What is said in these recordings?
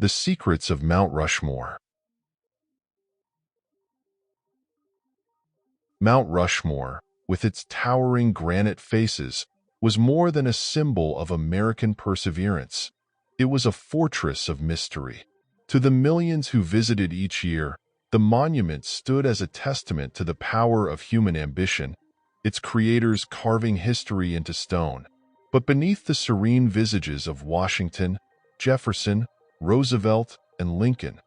The Secrets of Mount Rushmore. Mount Rushmore, with its towering granite faces, was more than a symbol of American perseverance. It was a fortress of mystery. To the millions who visited each year, the monument stood as a testament to the power of human ambition, its creators carving history into stone. But beneath the serene visages of Washington, Jefferson, Roosevelt, and Lincoln,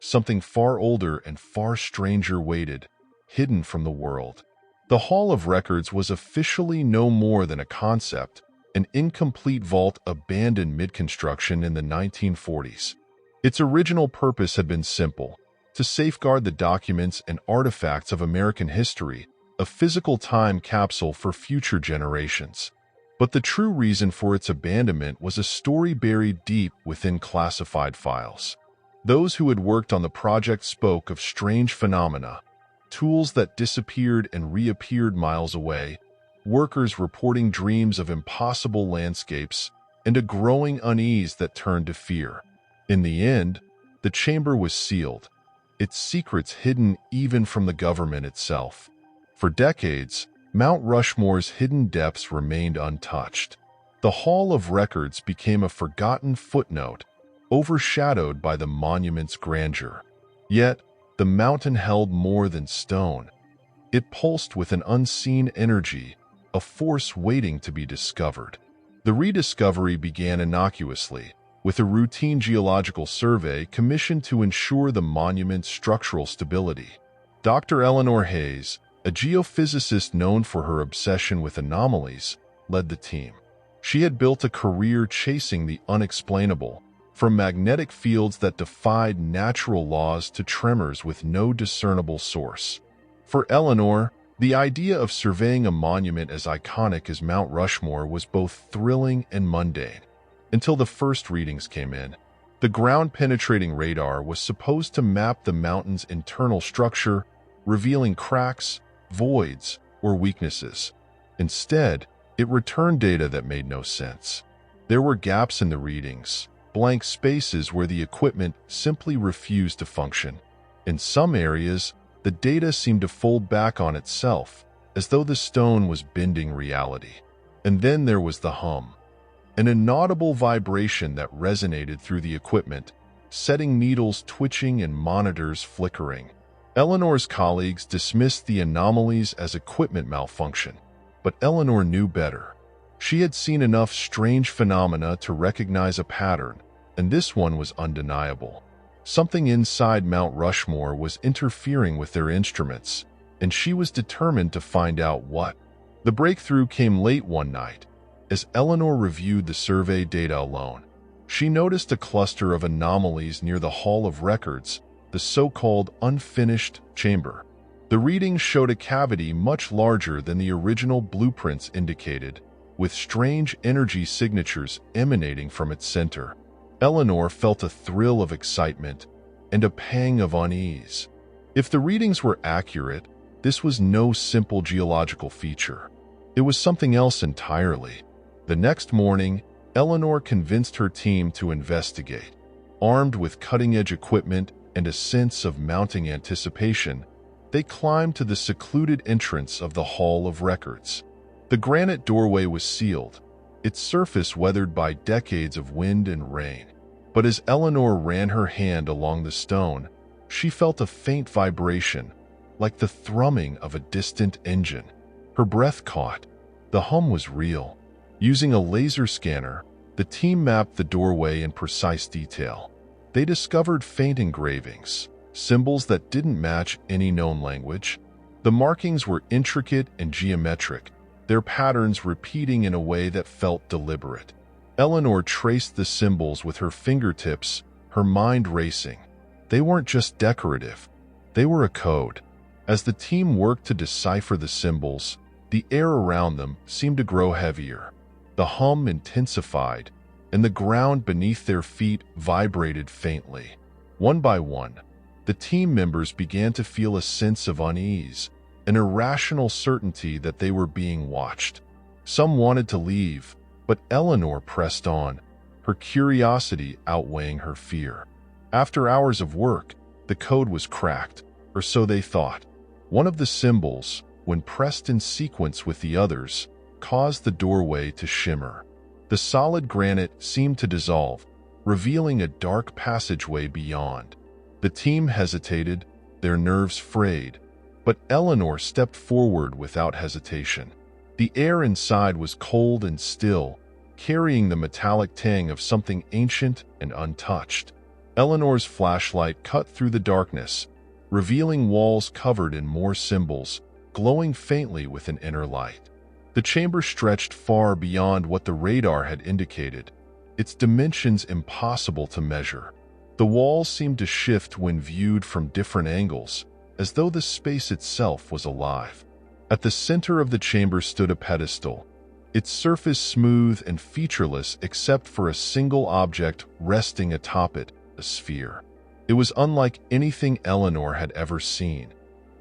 something far older and far stranger waited, hidden from the world. The Hall of Records was officially no more than a concept, an incomplete vault abandoned mid-construction in the 1940s. Its original purpose had been simple: to safeguard the documents and artifacts of American history, a physical time capsule for future generations. But the true reason for its abandonment was a story buried deep within classified files. Those who had worked on the project spoke of strange phenomena, tools that disappeared and reappeared miles away, workers reporting dreams of impossible landscapes, and a growing unease that turned to fear. In the end, the chamber was sealed, its secrets hidden even from the government itself. For decades, Mount Rushmore's hidden depths remained untouched. The Hall of Records became a forgotten footnote, overshadowed by the monument's grandeur. Yet, the mountain held more than stone. It pulsed with an unseen energy, a force waiting to be discovered. The rediscovery began innocuously, with a routine geological survey commissioned to ensure the monument's structural stability. Dr. Eleanor Hayes, a geophysicist known for her obsession with anomalies, led the team. She had built a career chasing the unexplainable, from magnetic fields that defied natural laws to tremors with no discernible source. For Eleanor, the idea of surveying a monument as iconic as Mount Rushmore was both thrilling and mundane. Until the first readings came in, the ground-penetrating radar was supposed to map the mountain's internal structure, revealing cracks, voids, or weaknesses. Instead, it returned data that made no sense. There were gaps in the readings, blank spaces where the equipment simply refused to function. In some areas, the data seemed to fold back on itself, as though the stone was bending reality. And then there was the hum, an inaudible vibration that resonated through the equipment, setting needles twitching and monitors flickering. Eleanor's colleagues dismissed the anomalies as equipment malfunction, but Eleanor knew better. She had seen enough strange phenomena to recognize a pattern, and this one was undeniable. Something inside Mount Rushmore was interfering with their instruments, and she was determined to find out what. The breakthrough came late one night. As Eleanor reviewed the survey data alone, she noticed a cluster of anomalies near the Hall of Records, the so-called unfinished chamber. The readings showed a cavity much larger than the original blueprints indicated, with strange energy signatures emanating from its center. Eleanor felt a thrill of excitement and a pang of unease. If the readings were accurate, this was no simple geological feature. It was something else entirely. The next morning, Eleanor convinced her team to investigate. Armed with cutting-edge equipment and a sense of mounting anticipation, they climbed to the secluded entrance of the Hall of Records. The granite doorway was sealed, its surface weathered by decades of wind and rain. But as Eleanor ran her hand along the stone, she felt a faint vibration, like the thrumming of a distant engine. Her breath caught. The hum was real. Using a laser scanner, the team mapped the doorway in precise detail. They discovered faint engravings, symbols that didn't match any known language. The markings were intricate and geometric, their patterns repeating in a way that felt deliberate. Eleanor traced the symbols with her fingertips, her mind racing. They weren't just decorative, they were a code. As the team worked to decipher the symbols, the air around them seemed to grow heavier. The hum intensified, and the ground beneath their feet vibrated faintly. One by one, the team members began to feel a sense of unease, an irrational certainty that they were being watched. Some wanted to leave, but Eleanor pressed on, her curiosity outweighing her fear. After hours of work, the code was cracked, or so they thought. One of the symbols, when pressed in sequence with the others, caused the doorway to shimmer. The solid granite seemed to dissolve, revealing a dark passageway beyond. The team hesitated, their nerves frayed, but Eleanor stepped forward without hesitation. The air inside was cold and still, carrying the metallic tang of something ancient and untouched. Eleanor's flashlight cut through the darkness, revealing walls covered in more symbols, glowing faintly with an inner light. The chamber stretched far beyond what the radar had indicated, its dimensions impossible to measure. The walls seemed to shift when viewed from different angles, as though the space itself was alive. At the center of the chamber stood a pedestal, its surface smooth and featureless except for a single object resting atop it, a sphere. It was unlike anything Eleanor had ever seen,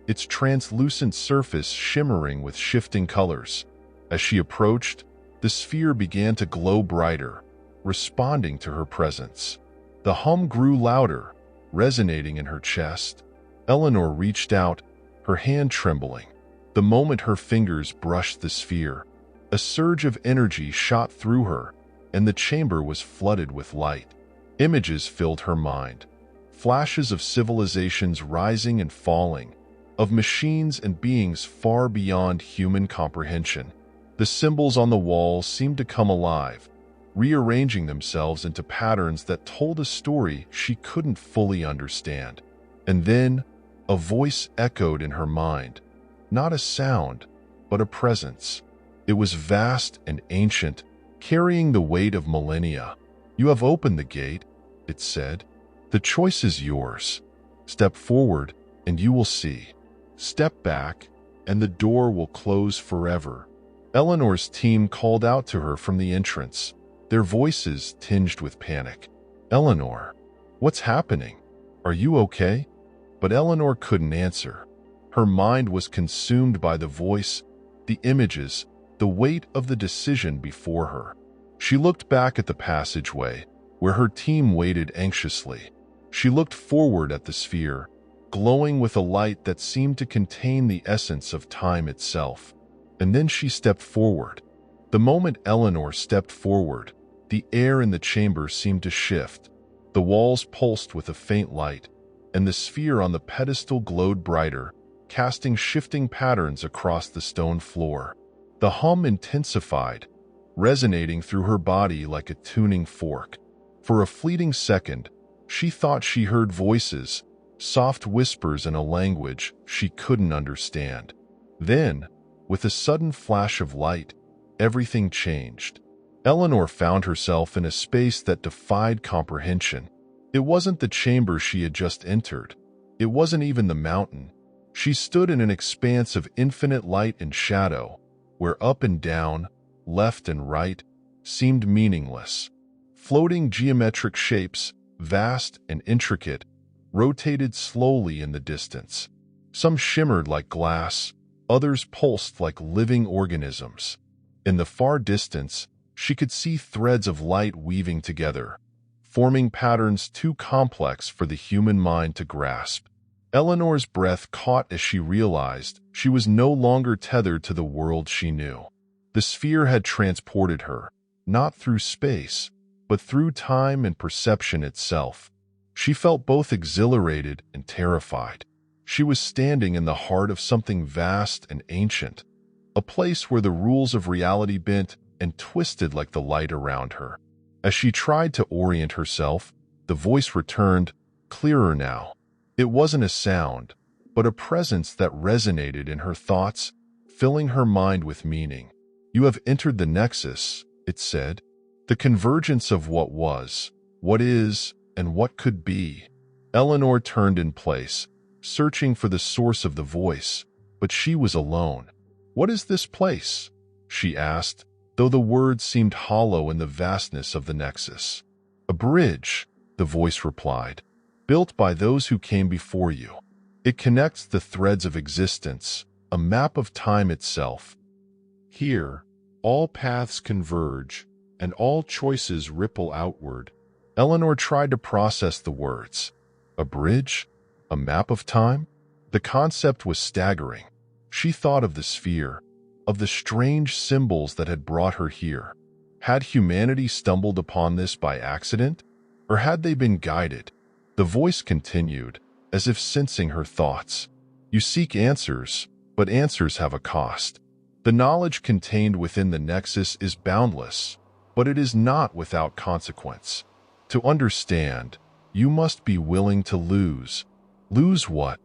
its translucent surface shimmering with shifting colors. As she approached, the sphere began to glow brighter, responding to her presence. The hum grew louder, resonating in her chest. Eleanor reached out, her hand trembling. The moment her fingers brushed the sphere, a surge of energy shot through her, and the chamber was flooded with light. Images filled her mind, flashes of civilizations rising and falling, of machines and beings far beyond human comprehension. The symbols on the walls seemed to come alive, rearranging themselves into patterns that told a story she couldn't fully understand. And then, a voice echoed in her mind, not a sound, but a presence. It was vast and ancient, carrying the weight of millennia. "You have opened the gate," it said. "The choice is yours. Step forward, and you will see. Step back, and the door will close forever." Eleanor's team called out to her from the entrance, their voices tinged with panic. "Eleanor, what's happening? Are you okay?" But Eleanor couldn't answer. Her mind was consumed by the voice, the images, the weight of the decision before her. She looked back at the passageway, where her team waited anxiously. She looked forward at the sphere, glowing with a light that seemed to contain the essence of time itself. And then she stepped forward. The moment Eleanor stepped forward, the air in the chamber seemed to shift. The walls pulsed with a faint light, and the sphere on the pedestal glowed brighter, casting shifting patterns across the stone floor. The hum intensified, resonating through her body like a tuning fork. For a fleeting second, she thought she heard voices, soft whispers in a language she couldn't understand. Then, with a sudden flash of light, everything changed. Eleanor found herself in a space that defied comprehension. It wasn't the chamber she had just entered. It wasn't even the mountain. She stood in an expanse of infinite light and shadow, where up and down, left and right, seemed meaningless. Floating geometric shapes, vast and intricate, rotated slowly in the distance. Some shimmered like glass, others pulsed like living organisms. In the far distance, she could see threads of light weaving together, forming patterns too complex for the human mind to grasp. Eleanor's breath caught as she realized she was no longer tethered to the world she knew. The sphere had transported her, not through space, but through time and perception itself. She felt both exhilarated and terrified. She was standing in the heart of something vast and ancient, a place where the rules of reality bent and twisted like the light around her. As she tried to orient herself, the voice returned, clearer now. It wasn't a sound, but a presence that resonated in her thoughts, filling her mind with meaning. "You have entered the nexus," it said, "the convergence of what was, what is, and what could be." Eleanor turned in place, searching for the source of the voice, but she was alone. "What is this place?" she asked, though the words seemed hollow in the vastness of the nexus. "A bridge," the voice replied, "built by those who came before you. It connects the threads of existence, a map of time itself. Here, all paths converge, and all choices ripple outward. Eleanor tried to process the words. A bridge? A map of time? The concept was staggering. She thought of the sphere, of the strange symbols that had brought her here. Had humanity stumbled upon this by accident? Or had they been guided? The voice continued, as if sensing her thoughts. You seek answers, but answers have a cost. The knowledge contained within the Nexus is boundless, but it is not without consequence. To understand, you must be willing to lose. Lose what?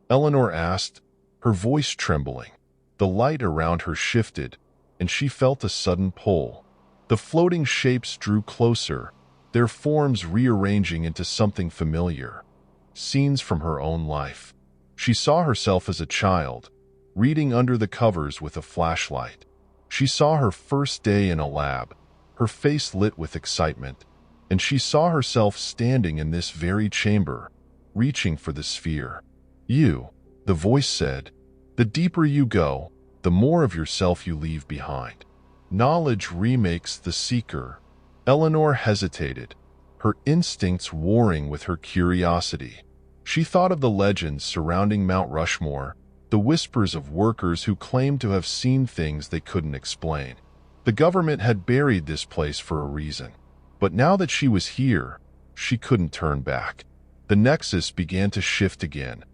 Eleanor asked, her voice trembling. The light around her shifted, and she felt a sudden pull. The floating shapes drew closer, their forms rearranging into something familiar. Scenes from her own life. She saw herself as a child, reading under the covers with a flashlight. She saw her first day in a lab, her face lit with excitement, and she saw herself standing in this very chamber, reaching for the sphere. You, the voice said, the deeper you go, the more of yourself you leave behind. Knowledge remakes the seeker. Eleanor hesitated, her instincts warring with her curiosity. She thought of the legends surrounding Mount Rushmore, the whispers of workers who claimed to have seen things they couldn't explain. The government had buried this place for a reason. But now that she was here, she couldn't turn back. The Nexus began to shift again,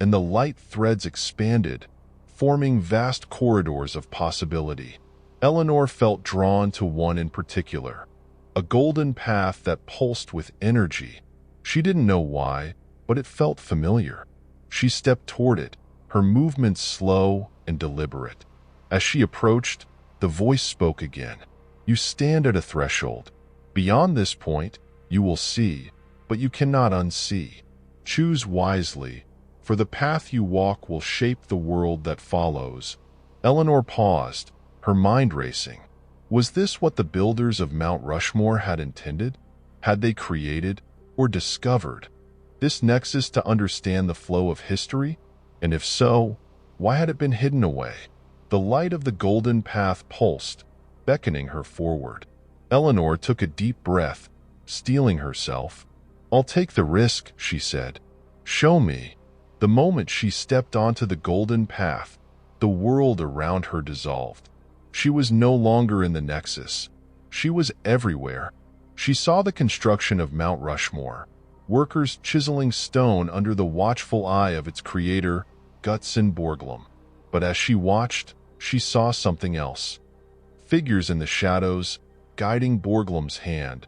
and the light threads expanded, forming vast corridors of possibility. Eleanor felt drawn to one in particular, a golden path that pulsed with energy. She didn't know why, but it felt familiar. She stepped toward it, her movements slow and deliberate. As she approached, the voice spoke again. You stand at a threshold. Beyond this point, you will see, but you cannot unsee. Choose wisely, for the path you walk will shape the world that follows. Eleanor paused, her mind racing. Was this what the builders of Mount Rushmore had intended? Had they created or discovered this nexus to understand the flow of history? And if so, why had it been hidden away? The light of the golden path pulsed, beckoning her forward. Eleanor took a deep breath, steeling herself. I'll take the risk, she said. Show me. The moment she stepped onto the golden path, the world around her dissolved. She was no longer in the Nexus. She was everywhere. She saw the construction of Mount Rushmore, workers chiseling stone under the watchful eye of its creator, Gutzon Borglum. But as she watched, she saw something else. Figures in the shadows, guiding Borglum's hand,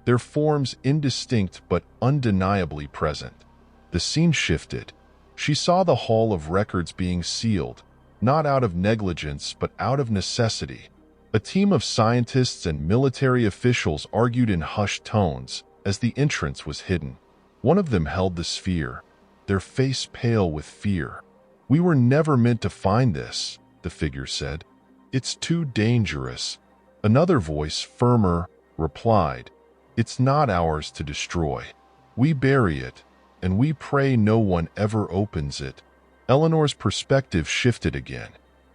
their forms indistinct but undeniably present. The scene shifted. She saw the Hall of Records being sealed, not out of negligence but out of necessity. A team of scientists and military officials argued in hushed tones as the entrance was hidden. One of them held the sphere, their face pale with fear. We were never meant to find this, the figure said. It's too dangerous. Another voice, firmer, replied, It's not ours to destroy. We bury it, and we pray no one ever opens it. Eleanor's perspective shifted again.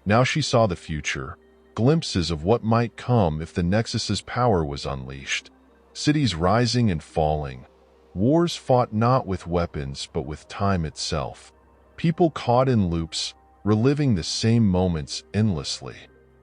Now she saw the future, glimpses of what might come if the Nexus's power was unleashed. Cities rising and falling. Wars fought not with weapons but with time itself. People caught in loops, reliving the same moments endlessly.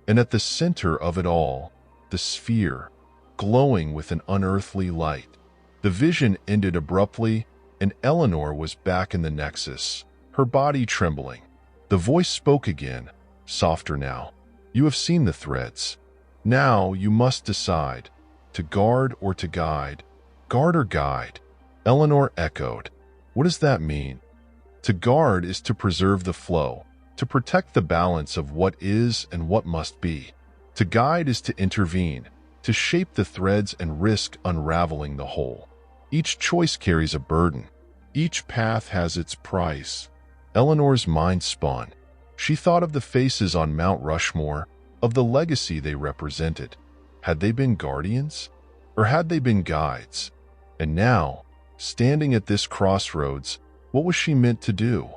And at the center of it all, the sphere, glowing with an unearthly light. The vision ended abruptly, and Eleanor was back in the Nexus, her body trembling. The voice spoke again, softer now. You have seen the threads. Now you must decide, to guard or to guide. Guard or guide? Eleanor echoed. What does that mean? To guard is to preserve the flow, to protect the balance of what is and what must be. To guide is to intervene, to shape the threads and risk unraveling the whole. Each choice carries a burden. Each path has its price. Eleanor's mind spun. She thought of the faces on Mount Rushmore, of the legacy they represented. Had they been guardians? Or had they been guides? And now, standing at this crossroads, what was she meant to do?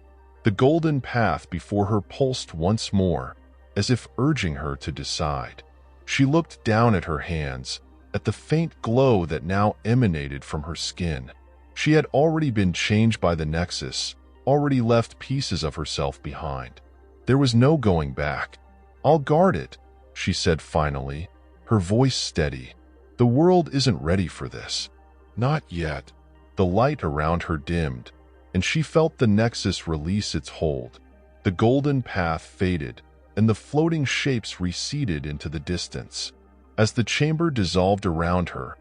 The golden path before her pulsed once more, as if urging her to decide. She looked down at her hands, at the faint glow that now emanated from her skin. She had already been changed by the Nexus, already left pieces of herself behind. There was no going back. "I'll guard it," she said finally, her voice steady. "The world isn't ready for this." "Not yet." The light around her dimmed, and she felt the Nexus release its hold. The golden path faded, and the floating shapes receded into the distance. As the chamber dissolved around her,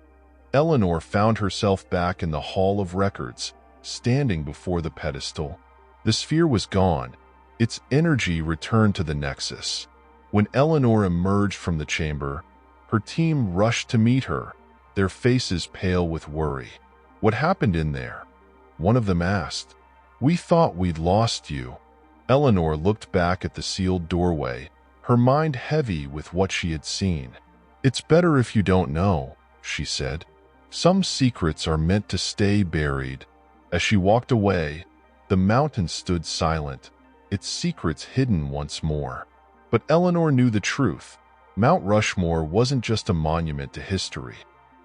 Eleanor found herself back in the Hall of Records, standing before the pedestal. The sphere was gone. Its energy returned to the Nexus. When Eleanor emerged from the chamber, her team rushed to meet her, their faces pale with worry. "What happened in there?" one of them asked. "We thought we'd lost you." Eleanor looked back at the sealed doorway, her mind heavy with what she had seen. "It's better if you don't know," she said. "Some secrets are meant to stay buried." As she walked away, the mountain stood silent, its secrets hidden once more. But Eleanor knew the truth. Mount Rushmore wasn't just a monument to history.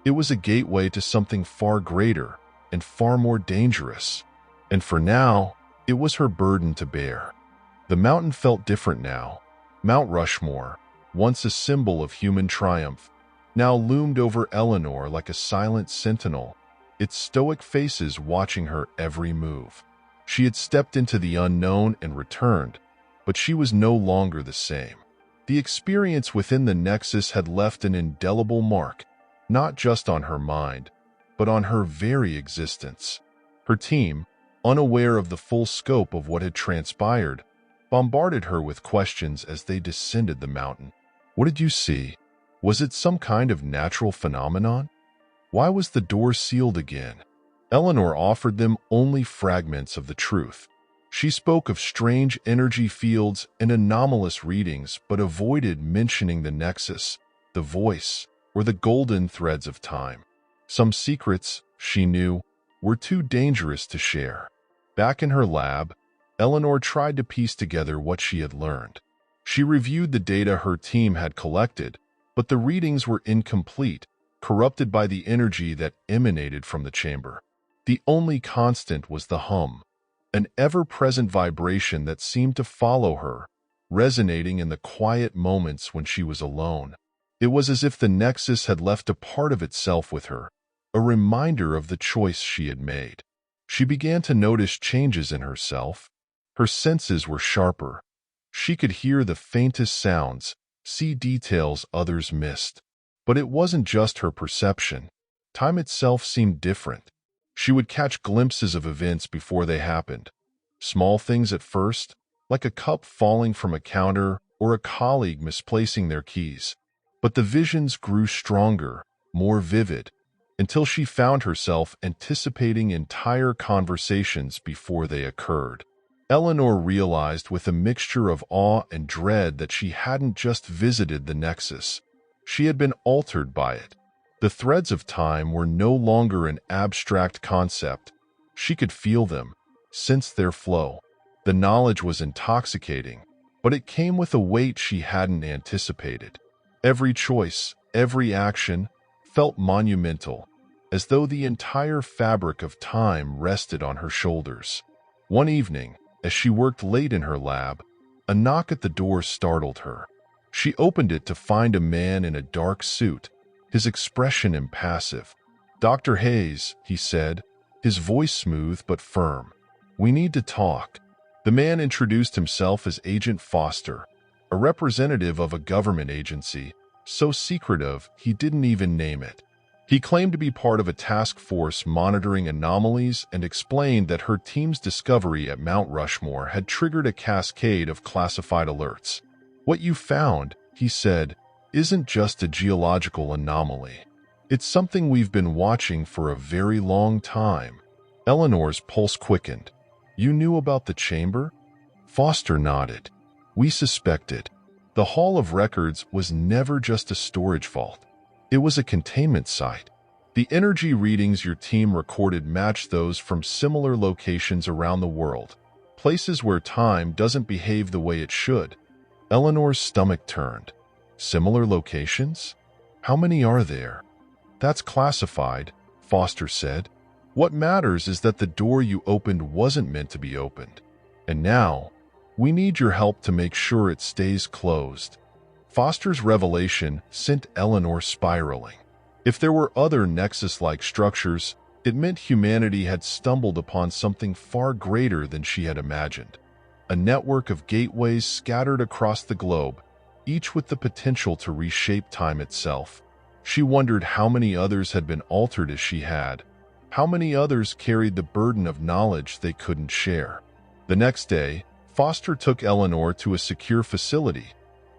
It was a gateway to something far greater and far more dangerous. And for now, it was her burden to bear. The mountain felt different now. Mount Rushmore, once a symbol of human triumph, now loomed over Eleanor like a silent sentinel, its stoic faces watching her every move. She had stepped into the unknown and returned, but she was no longer the same. The experience within the Nexus had left an indelible mark, not just on her mind, but on her very existence. Her team, unaware of the full scope of what had transpired, bombarded her with questions as they descended the mountain. "What did you see? Was it some kind of natural phenomenon? Why was the door sealed again?" Eleanor offered them only fragments of the truth. She spoke of strange energy fields and anomalous readings, but avoided mentioning the Nexus, the voice, or the golden threads of time. Some secrets, she knew, were too dangerous to share. Back in her lab, Eleanor tried to piece together what she had learned. She reviewed the data her team had collected, but the readings were incomplete, corrupted by the energy that emanated from the chamber. The only constant was the hum, an ever-present vibration that seemed to follow her, resonating in the quiet moments when she was alone. It was as if the Nexus had left a part of itself with her, a reminder of the choice she had made. She began to notice changes in herself. Her senses were sharper. She could hear the faintest sounds, see details others missed. But it wasn't just her perception. Time itself seemed different. She would catch glimpses of events before they happened. Small things at first, like a cup falling from a counter or a colleague misplacing their keys. But the visions grew stronger, more vivid, until she found herself anticipating entire conversations before they occurred. Eleanor realized with a mixture of awe and dread that she hadn't just visited the Nexus. She had been altered by it. The threads of time were no longer an abstract concept. She could feel them, sense their flow. The knowledge was intoxicating, but it came with a weight she hadn't anticipated. Every choice, every action, felt monumental, as though the entire fabric of time rested on her shoulders. One evening, as she worked late in her lab, a knock at the door startled her. She opened it to find a man in a dark suit, his expression impassive. "Dr. Hayes," he said, his voice smooth but firm. "We need to talk." The man introduced himself as Agent Foster, a representative of a government agency, so secretive he didn't even name it. He claimed to be part of a task force monitoring anomalies and explained that her team's discovery at Mount Rushmore had triggered a cascade of classified alerts. "What you found," he said, "isn't just a geological anomaly. It's something we've been watching for a very long time." Eleanor's pulse quickened. "You knew about the chamber?" Foster nodded. "We suspected. The Hall of Records was never just a storage vault. It was a containment site. The energy readings your team recorded matched those from similar locations around the world, places where time doesn't behave the way it should." Eleanor's stomach turned. "Similar locations? How many are there?" "That's classified," Foster said. "What matters is that the door you opened wasn't meant to be opened. And now, we need your help to make sure it stays closed." Foster's revelation sent Eleanor spiraling. If there were other Nexus-like structures, it meant humanity had stumbled upon something far greater than she had imagined. A network of gateways scattered across the globe, each with the potential to reshape time itself. She wondered how many others had been altered as she had. How many others carried the burden of knowledge they couldn't share. The next day, Foster took Eleanor to a secure facility,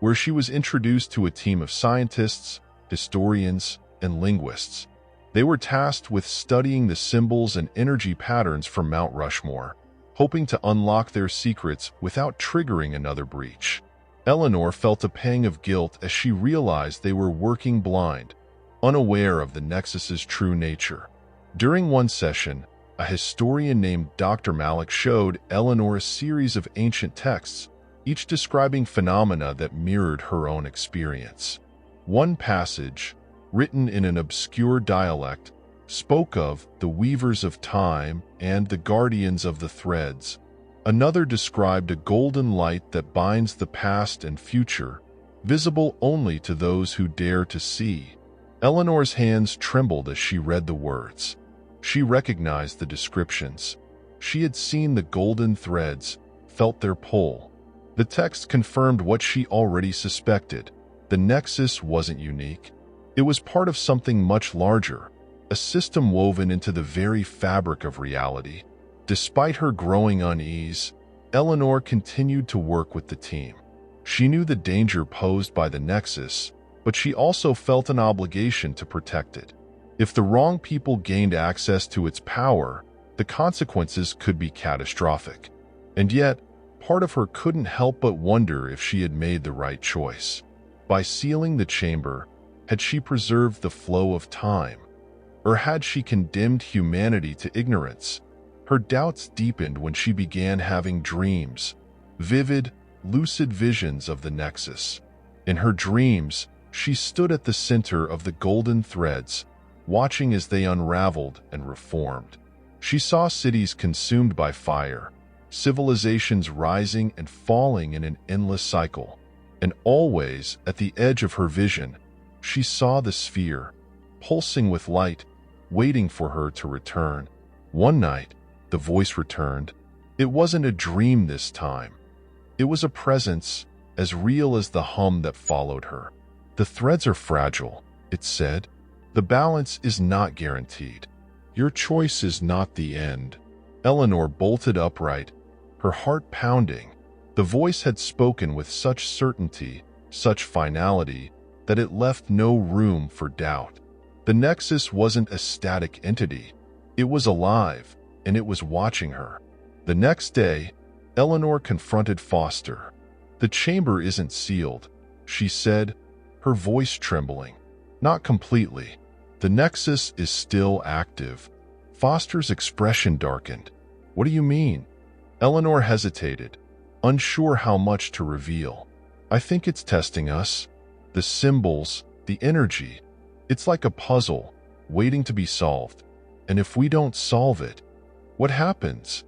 where she was introduced to a team of scientists, historians, and linguists. They were tasked with studying the symbols and energy patterns from Mount Rushmore, hoping to unlock their secrets without triggering another breach. Eleanor felt a pang of guilt as she realized they were working blind, unaware of the Nexus's true nature. During one session, a historian named Dr. Malik showed Eleanor a series of ancient texts, each describing phenomena that mirrored her own experience. One passage, written in an obscure dialect, spoke of the weavers of time and the guardians of the threads. Another described a golden light that binds the past and future, visible only to those who dare to see. Eleanor's hands trembled as she read the words. She recognized the descriptions. She had seen the golden threads, felt their pull. The text confirmed what she already suspected. The Nexus wasn't unique. It was part of something much larger, a system woven into the very fabric of reality. Despite her growing unease, Eleanor continued to work with the team. She knew the danger posed by the Nexus, but she also felt an obligation to protect it. If the wrong people gained access to its power, the consequences could be catastrophic. And yet, part of her couldn't help but wonder if she had made the right choice. By sealing the chamber, had she preserved the flow of time? Or had she condemned humanity to ignorance? Her doubts deepened when she began having dreams, vivid, lucid visions of the Nexus. In her dreams, she stood at the center of the golden threads, watching as they unraveled and reformed. She saw cities consumed by fire, civilizations rising and falling in an endless cycle. And always, at the edge of her vision, she saw the sphere, pulsing with light, waiting for her to return. One night, the voice returned. It wasn't a dream this time. It was a presence, as real as the hum that followed her. "The threads are fragile," it said. "The balance is not guaranteed. Your choice is not the end." Eleanor bolted upright, her heart pounding. The voice had spoken with such certainty, such finality, that it left no room for doubt. The Nexus wasn't a static entity. It was alive, and it was watching her. The next day, Eleanor confronted Foster. "The chamber isn't sealed," she said, her voice trembling. "Not completely. The Nexus is still active." Foster's expression darkened. "What do you mean?" Eleanor hesitated, unsure how much to reveal. "I think it's testing us. The symbols, the energy. It's like a puzzle, waiting to be solved. And if we don't solve it, what happens?"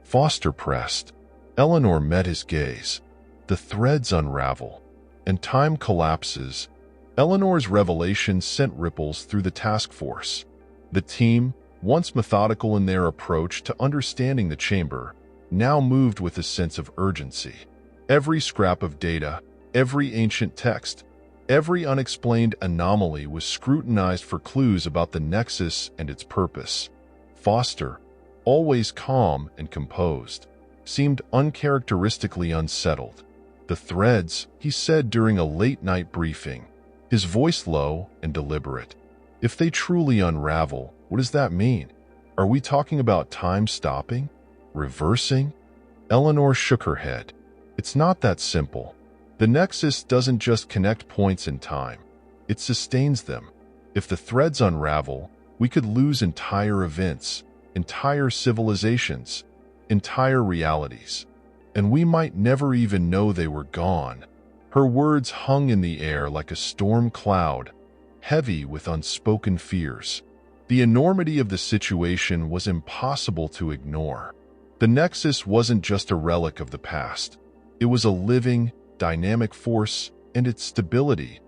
Foster pressed. Eleanor met his gaze. The threads unravel, and time collapses. Eleanor's revelation sent ripples through the task force. The team, once methodical in their approach to understanding the chamber, now moved with a sense of urgency. Every scrap of data, every ancient text, every unexplained anomaly was scrutinized for clues about the Nexus and its purpose. Foster, always calm and composed, seemed uncharacteristically unsettled. "The threads," he said during a late-night briefing, his voice low and deliberate. "If they truly unravel, what does that mean? Are we talking about time stopping? Reversing?" Eleanor shook her head. "It's not that simple. The Nexus doesn't just connect points in time. It sustains them. If the threads unravel, we could lose entire events, entire civilizations, entire realities. And we might never even know they were gone." Her words hung in the air like a storm cloud, heavy with unspoken fears. The enormity of the situation was impossible to ignore. The Nexus wasn't just a relic of the past. It was a living, dynamic force, and its stability,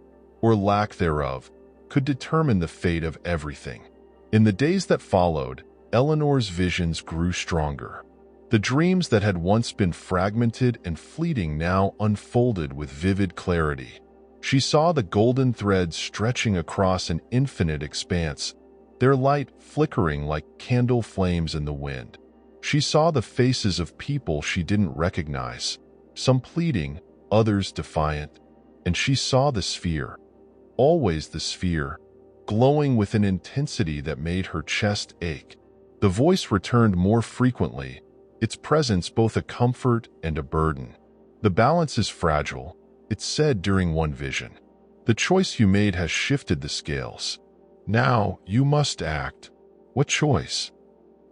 or lack thereof, could determine the fate of everything. In the days that followed, Eleanor's visions grew stronger. The dreams that had once been fragmented and fleeting now unfolded with vivid clarity. She saw the golden threads stretching across an infinite expanse, their light flickering like candle flames in the wind. She saw the faces of people she didn't recognize, some pleading, others defiant, and she saw the sphere, always the sphere, glowing with an intensity that made her chest ache. The voice returned more frequently, its presence both a comfort and a burden. "The balance is fragile," it said during one vision. "The choice you made has shifted the scales. Now you must act." "What choice?"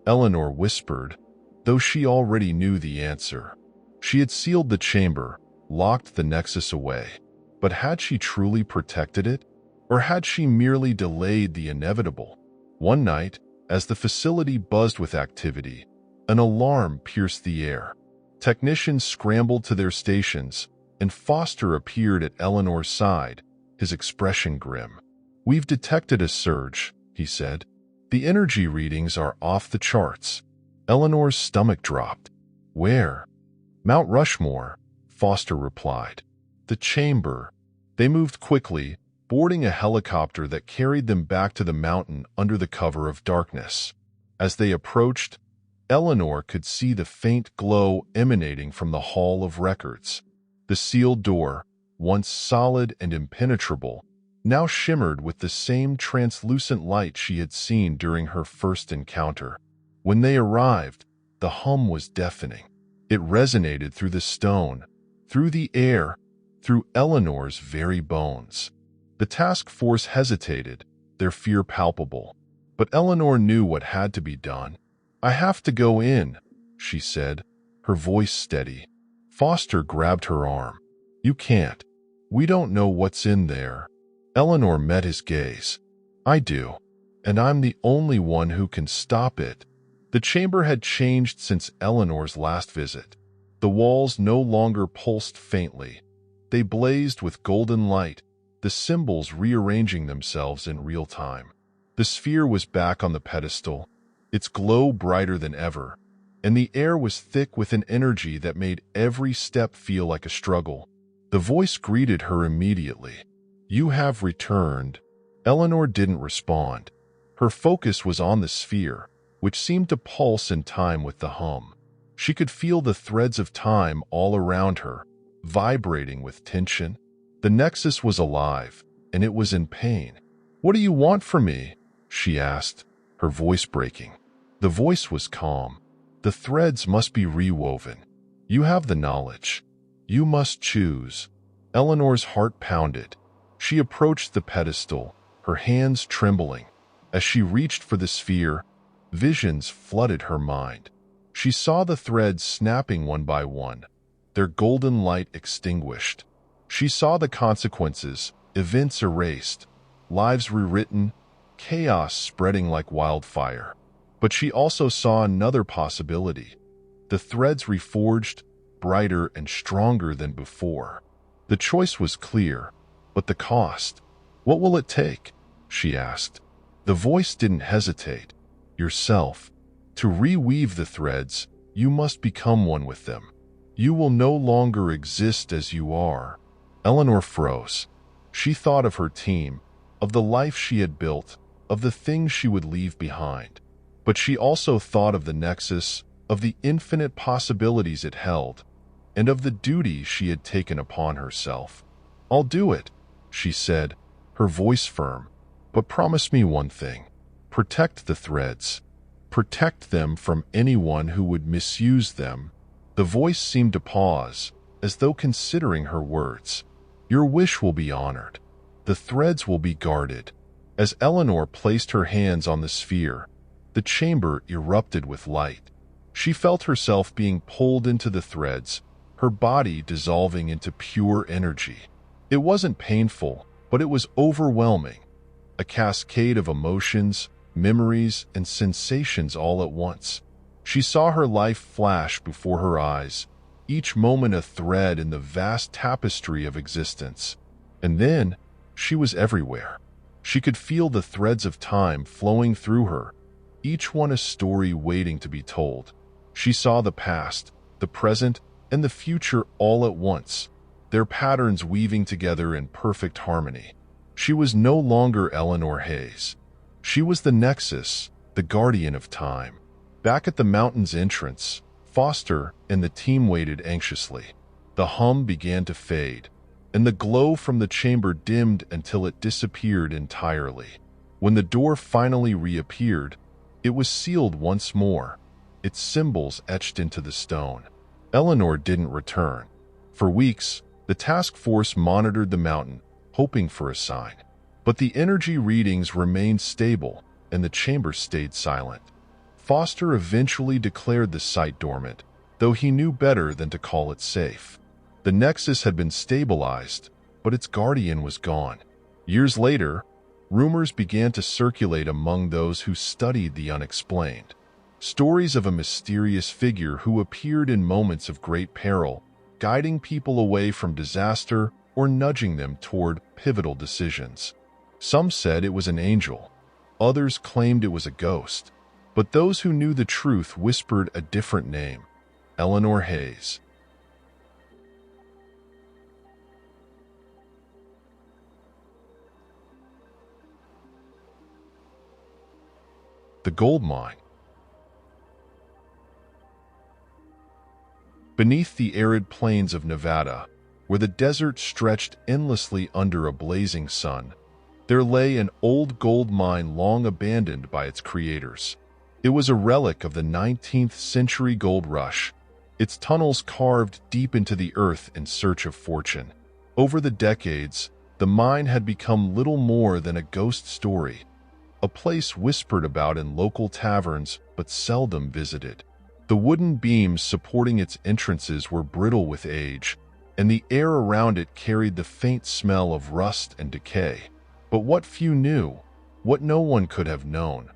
Eleanor whispered, though she already knew the answer. She had sealed the chamber, locked the Nexus away. But had she truly protected it? Or had she merely delayed the inevitable? One night, as the facility buzzed with activity, an alarm pierced the air. Technicians scrambled to their stations, and Foster appeared at Eleanor's side, his expression grim. "We've detected a surge," he said. "The energy readings are off the charts." Eleanor's stomach dropped. "Where?" "Mount Rushmore," Foster replied. "The chamber." They moved quickly, boarding a helicopter that carried them back to the mountain under the cover of darkness. As they approached, Eleanor could see the faint glow emanating from the Hall of Records. The sealed door, once solid and impenetrable, now shimmered with the same translucent light she had seen during her first encounter. When they arrived, the hum was deafening. It resonated through the stone, through the air, through Eleanor's very bones. The task force hesitated, their fear palpable. But Eleanor knew what had to be done. "I have to go in," she said, her voice steady. Foster grabbed her arm. "You can't. We don't know what's in there." Eleanor met his gaze. "I do. And I'm the only one who can stop it." The chamber had changed since Eleanor's last visit. The walls no longer pulsed faintly. They blazed with golden light, the symbols rearranging themselves in real time. The sphere was back on the pedestal, its glow brighter than ever, and the air was thick with an energy that made every step feel like a struggle. The voice greeted her immediately. "You have returned." Eleanor didn't respond. Her focus was on the sphere, which seemed to pulse in time with the hum. She could feel the threads of time all around her, vibrating with tension. The Nexus was alive, and it was in pain. "What do you want from me?" she asked, her voice breaking. The voice was calm. "The threads must be rewoven. You have the knowledge. You must choose." Eleanor's heart pounded. She approached the pedestal, her hands trembling. As she reached for the sphere, visions flooded her mind. She saw the threads snapping one by one, their golden light extinguished. She saw the consequences, events erased, lives rewritten, chaos spreading like wildfire. But she also saw another possibility. The threads reforged, brighter and stronger than before. The choice was clear, but the cost. "What will it take?" she asked. The voice didn't hesitate. "Yourself. To reweave the threads, you must become one with them. You will no longer exist as you are." Eleanor froze. She thought of her team, of the life she had built, of the things she would leave behind. But she also thought of the Nexus, of the infinite possibilities it held, and of the duty she had taken upon herself. "I'll do it," she said, her voice firm. "But promise me one thing. Protect the threads. Protect them from anyone who would misuse them." The voice seemed to pause, as though considering her words. "Your wish will be honored. The threads will be guarded." As Eleanor placed her hands on the sphere, the chamber erupted with light. She felt herself being pulled into the threads, her body dissolving into pure energy. It wasn't painful, but it was overwhelming. a cascade of emotions, memories, and sensations all at once. She saw her life flash before her eyes, each moment a thread in the vast tapestry of existence. And then, she was everywhere. She could feel the threads of time flowing through her, each one a story waiting to be told. She saw the past, the present, and the future all at once, their patterns weaving together in perfect harmony. She was no longer Eleanor Hayes. She was the Nexus, the guardian of time. Back at the mountain's entrance, Foster and the team waited anxiously. The hum began to fade, and the glow from the chamber dimmed until it disappeared entirely. When the door finally reappeared, it was sealed once more, its symbols etched into the stone. Eleanor didn't return. For weeks, the task force monitored the mountain, hoping for a sign. But the energy readings remained stable, and the chamber stayed silent. Foster eventually declared the site dormant, though he knew better than to call it safe. The Nexus had been stabilized, but its guardian was gone. Years later, rumors began to circulate among those who studied the unexplained. Stories of a mysterious figure who appeared in moments of great peril, guiding people away from disaster or nudging them toward pivotal decisions. Some said it was an angel. Others claimed it was a ghost. But those who knew the truth whispered a different name: Eleanor Hayes. The gold mine. Beneath the arid plains of Nevada, where the desert stretched endlessly under a blazing sun, there lay an old gold mine long abandoned by its creators. It was a relic of the 19th century gold rush, its tunnels carved deep into the earth in search of fortune. Over the decades, the mine had become little more than a ghost story, a place whispered about in local taverns but seldom visited. The wooden beams supporting its entrances were brittle with age, and the air around it carried the faint smell of rust and decay. But what few knew, what no one could have known,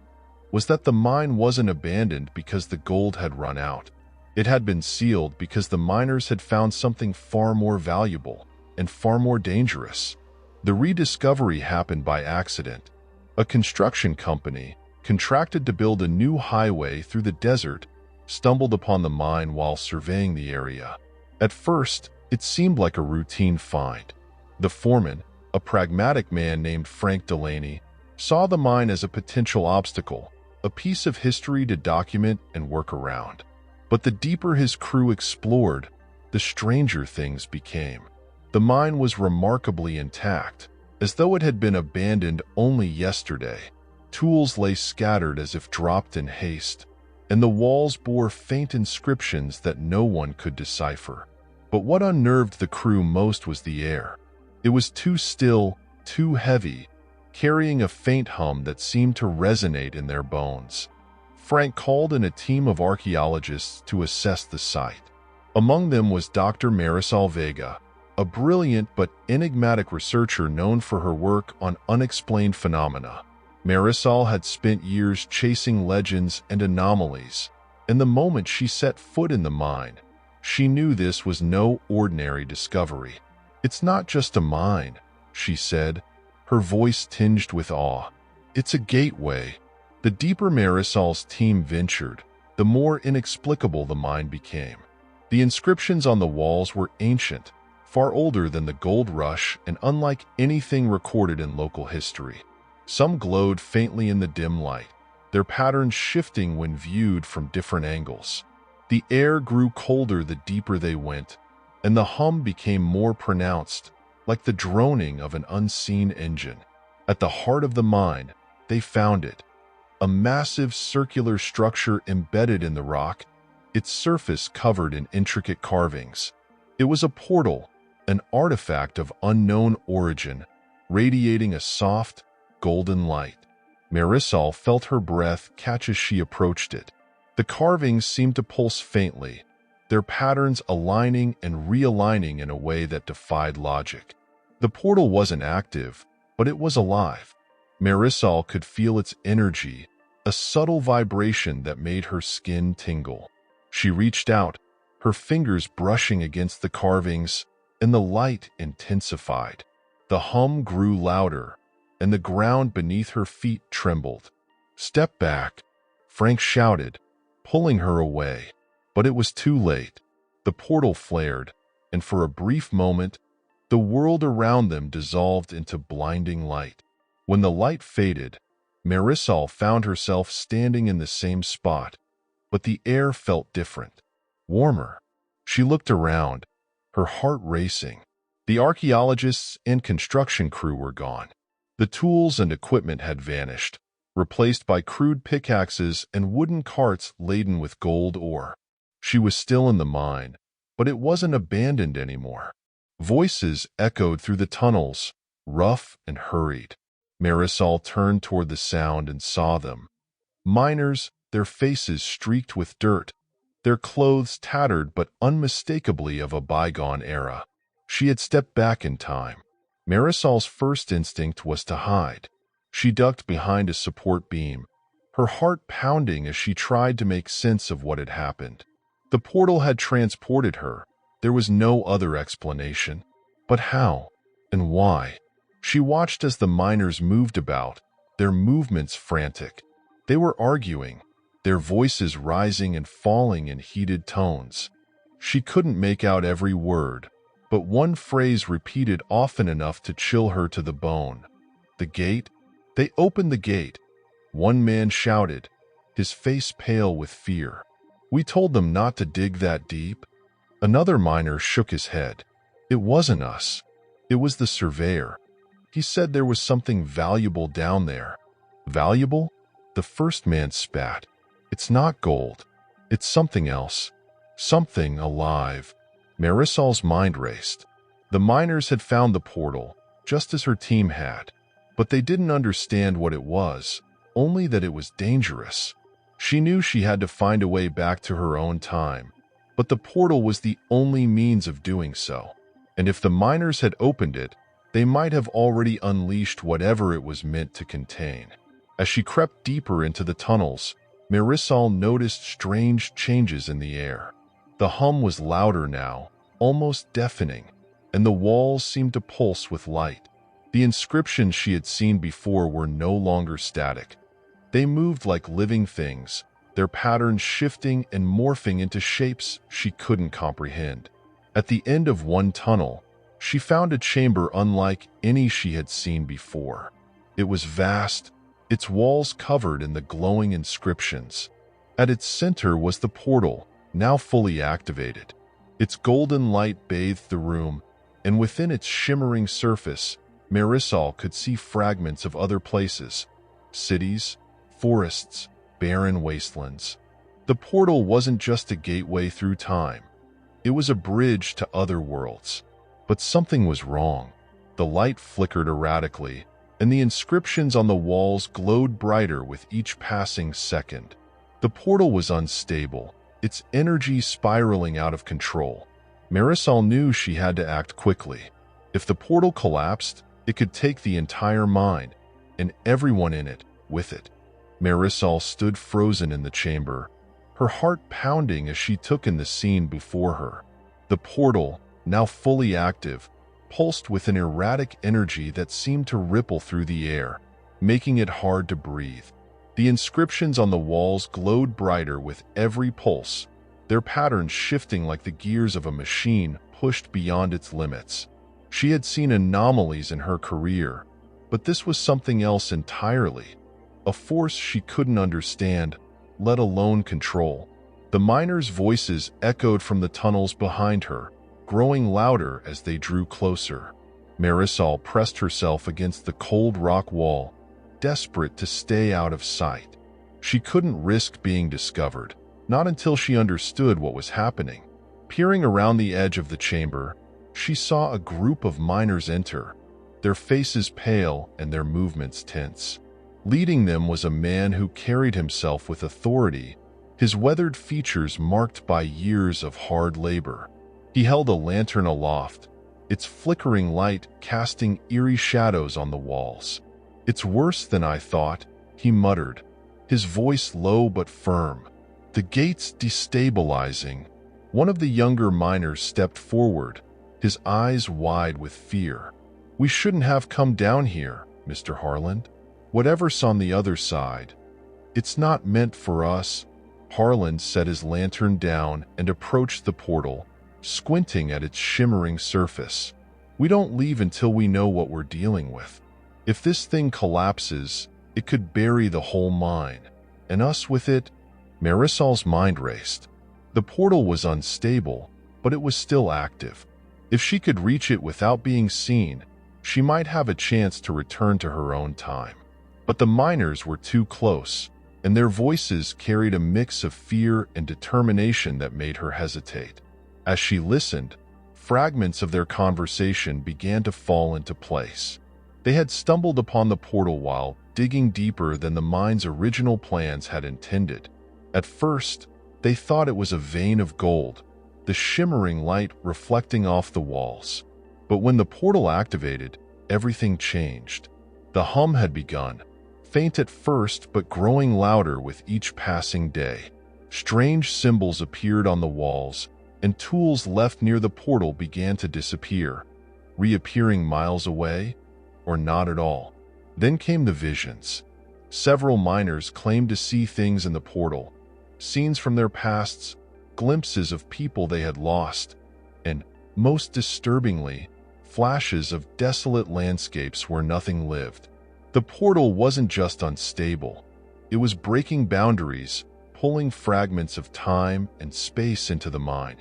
was that the mine wasn't abandoned because the gold had run out. It had been sealed because the miners had found something far more valuable and far more dangerous. The rediscovery happened by accident. A construction company, contracted to build a new highway through the desert, stumbled upon the mine while surveying the area. At first, it seemed like a routine find. The foreman, a pragmatic man named Frank Delaney, saw the mine as a potential obstacle, a piece of history to document and work around. But the deeper his crew explored, the stranger things became. The mine was remarkably intact, as though it had been abandoned only yesterday. Tools lay scattered as if dropped in haste, and the walls bore faint inscriptions that no one could decipher. But what unnerved the crew most was the air. It was too still, too heavy, carrying a faint hum that seemed to resonate in their bones. Frank called in a team of archaeologists to assess the site. Among them was Dr. Marisol Vega, a brilliant but enigmatic researcher known for her work on unexplained phenomena. Marisol had spent years chasing legends and anomalies, and the moment she set foot in the mine, she knew this was no ordinary discovery. "It's not just a mine," she said, her voice tinged with awe. "It's a gateway." The deeper Marisol's team ventured, the more inexplicable the mine became. The inscriptions on the walls were ancient, far older than the gold rush and unlike anything recorded in local history. Some glowed faintly in the dim light, their patterns shifting when viewed from different angles. The air grew colder the deeper they went, and the hum became more pronounced, like the droning of an unseen engine. At the heart of the mine, they found it, a massive circular structure embedded in the rock, its surface covered in intricate carvings. It was a portal, an artifact of unknown origin, radiating a soft, golden light. Marisol felt her breath catch as she approached it. The carvings seemed to pulse faintly, their patterns aligning and realigning in a way that defied logic. The portal wasn't active, but it was alive. Marisol could feel its energy, a subtle vibration that made her skin tingle. She reached out, her fingers brushing against the carvings, and the light intensified. The hum grew louder, and the ground beneath her feet trembled. "Step back," Frank shouted, pulling her away. But it was too late. The portal flared, and for a brief moment, the world around them dissolved into blinding light. When the light faded, Marisol found herself standing in the same spot, but the air felt different, warmer. She looked around, her heart racing. The archaeologists and construction crew were gone. The tools and equipment had vanished, replaced by crude pickaxes and wooden carts laden with gold ore. She was still in the mine, but it wasn't abandoned anymore. Voices echoed through the tunnels, rough and hurried. Marisol turned toward the sound and saw them. Miners, their faces streaked with dirt, their clothes tattered but unmistakably of a bygone era. She had stepped back in time. Marisol's first instinct was to hide. She ducked behind a support beam, her heart pounding as she tried to make sense of what had happened. The portal had transported her. There was no other explanation. But how? And why? She watched as the miners moved about, their movements frantic. They were arguing, their voices rising and falling in heated tones. She couldn't make out every word, but one phrase repeated often enough to chill her to the bone. "The gate? They opened the gate," one man shouted, his face pale with fear. "We told them not to dig that deep." Another miner shook his head. "It wasn't us. It was the surveyor. He said there was something valuable down there." "Valuable?" The first man spat. "It's not gold. It's something else. Something alive." Marisol's mind raced. The miners had found the portal, just as her team had. But they didn't understand what it was, only that it was dangerous. She knew she had to find a way back to her own time, but the portal was the only means of doing so. And if the miners had opened it, they might have already unleashed whatever it was meant to contain. As she crept deeper into the tunnels, Marisol noticed strange changes in the air. The hum was louder now, almost deafening, and the walls seemed to pulse with light. The inscriptions she had seen before were no longer static. They moved like living things, their patterns shifting and morphing into shapes she couldn't comprehend. At the end of one tunnel, she found a chamber unlike any she had seen before. It was vast, its walls covered in the glowing inscriptions. At its center was the portal, now fully activated. Its golden light bathed the room, and within its shimmering surface, Marisol could see fragments of other places, cities, forests, barren wastelands. The portal wasn't just a gateway through time. It was a bridge to other worlds. But something was wrong. The light flickered erratically, and the inscriptions on the walls glowed brighter with each passing second. The portal was unstable, its energy spiraling out of control. Marisol knew she had to act quickly. If the portal collapsed, it could take the entire mine, and everyone in it, with it. Marisol stood frozen in the chamber, her heart pounding as she took in the scene before her. The portal, now fully active, pulsed with an erratic energy that seemed to ripple through the air, making it hard to breathe. The inscriptions on the walls glowed brighter with every pulse, their patterns shifting like the gears of a machine pushed beyond its limits. She had seen anomalies in her career, but this was something else entirely, a force she couldn't understand, let alone control. The miners' voices echoed from the tunnels behind her, growing louder as they drew closer. Marisol pressed herself against the cold rock wall, desperate to stay out of sight. She couldn't risk being discovered, not until she understood what was happening. Peering around the edge of the chamber, she saw a group of miners enter, their faces pale and their movements tense. Leading them was a man who carried himself with authority, his weathered features marked by years of hard labor. He held a lantern aloft, its flickering light casting eerie shadows on the walls. "It's worse than I thought," he muttered, his voice low but firm. "The gate's destabilizing." One of the younger miners stepped forward, his eyes wide with fear. "We shouldn't have come down here, Mr. Harland. Whatever's on the other side, it's not meant for us." Harland set his lantern down and approached the portal, squinting at its shimmering surface. "We don't leave until we know what we're dealing with. If this thing collapses, it could bury the whole mine, and us with it." Marisol's mind raced. The portal was unstable, but it was still active. If she could reach it without being seen, she might have a chance to return to her own time. But the miners were too close, and their voices carried a mix of fear and determination that made her hesitate. As she listened, fragments of their conversation began to fall into place. They had stumbled upon the portal while digging deeper than the mine's original plans had intended. At first, they thought it was a vein of gold, the shimmering light reflecting off the walls. But when the portal activated, everything changed. The hum had begun, faint at first but growing louder with each passing day. Strange symbols appeared on the walls, and tools left near the portal began to disappear, reappearing miles away, or not at all. Then came the visions. Several miners claimed to see things in the portal, scenes from their pasts, glimpses of people they had lost, and, most disturbingly, flashes of desolate landscapes where nothing lived. The portal wasn't just unstable. It was breaking boundaries, pulling fragments of time and space into the mine.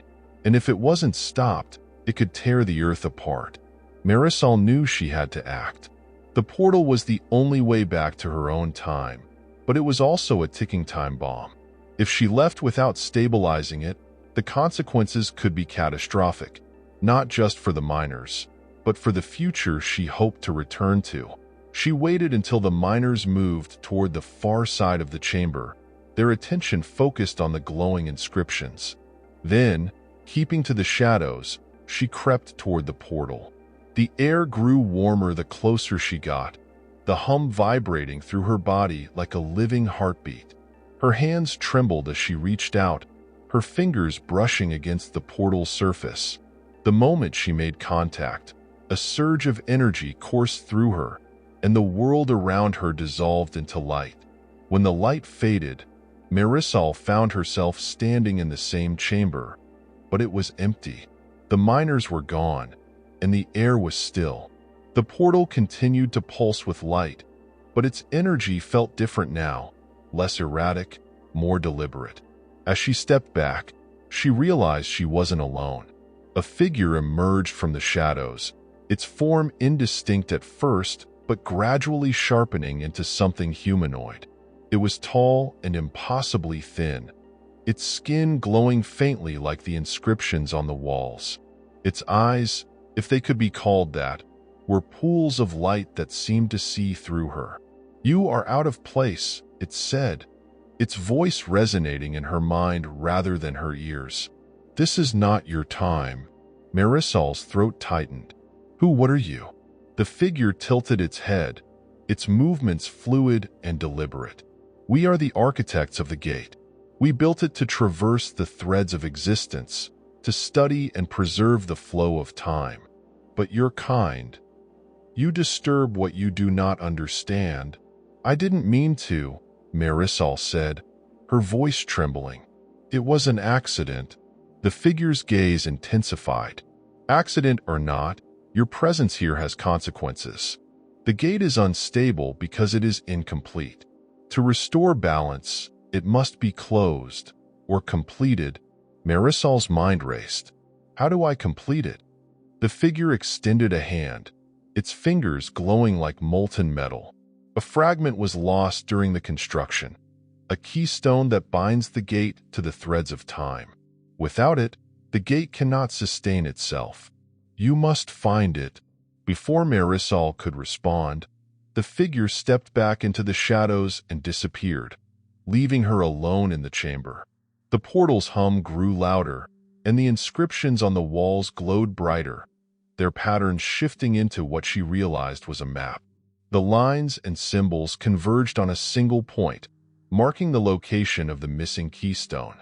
And if it wasn't stopped, it could tear the earth apart. Marisol knew she had to act. The portal was the only way back to her own time, but it was also a ticking time bomb. If she left without stabilizing it, the consequences could be catastrophic, not just for the miners, but for the future she hoped to return to. She waited until the miners moved toward the far side of the chamber, their attention focused on the glowing inscriptions. Then, keeping to the shadows, she crept toward the portal. The air grew warmer the closer she got, the hum vibrating through her body like a living heartbeat. Her hands trembled as she reached out, her fingers brushing against the portal's surface. The moment she made contact, a surge of energy coursed through her, and the world around her dissolved into light. When the light faded, Marisol found herself standing in the same chamber, but it was empty. The miners were gone, and the air was still. The portal continued to pulse with light, but its energy felt different now, less erratic, more deliberate. As she stepped back, she realized she wasn't alone. A figure emerged from the shadows, its form indistinct at first, but gradually sharpening into something humanoid. It was tall and impossibly thin, its skin glowing faintly like the inscriptions on the walls. Its eyes, if they could be called that, were pools of light that seemed to see through her. "You are out of place," it said, its voice resonating in her mind rather than her ears. "This is not your time." Marisol's throat tightened. What are you?" The figure tilted its head, its movements fluid and deliberate. "We are the architects of the gate. We built it to traverse the threads of existence, to study and preserve the flow of time. But you're kind. You disturb what you do not understand." "I didn't mean to," Marisol said, her voice trembling. "It was an accident." The figure's gaze intensified. "Accident or not, your presence here has consequences. The gate is unstable because it is incomplete. To restore balance, it must be closed, or completed." Marisol's mind raced. "How do I complete it?" The figure extended a hand, its fingers glowing like molten metal. A fragment was lost during the construction, a keystone that binds the gate to the threads of time. Without it, the gate cannot sustain itself. "You must find it." Before Marisol could respond, the figure stepped back into the shadows and disappeared, leaving her alone in the chamber. The portal's hum grew louder, and the inscriptions on the walls glowed brighter, their patterns shifting into what she realized was a map. The lines and symbols converged on a single point, marking the location of the missing keystone.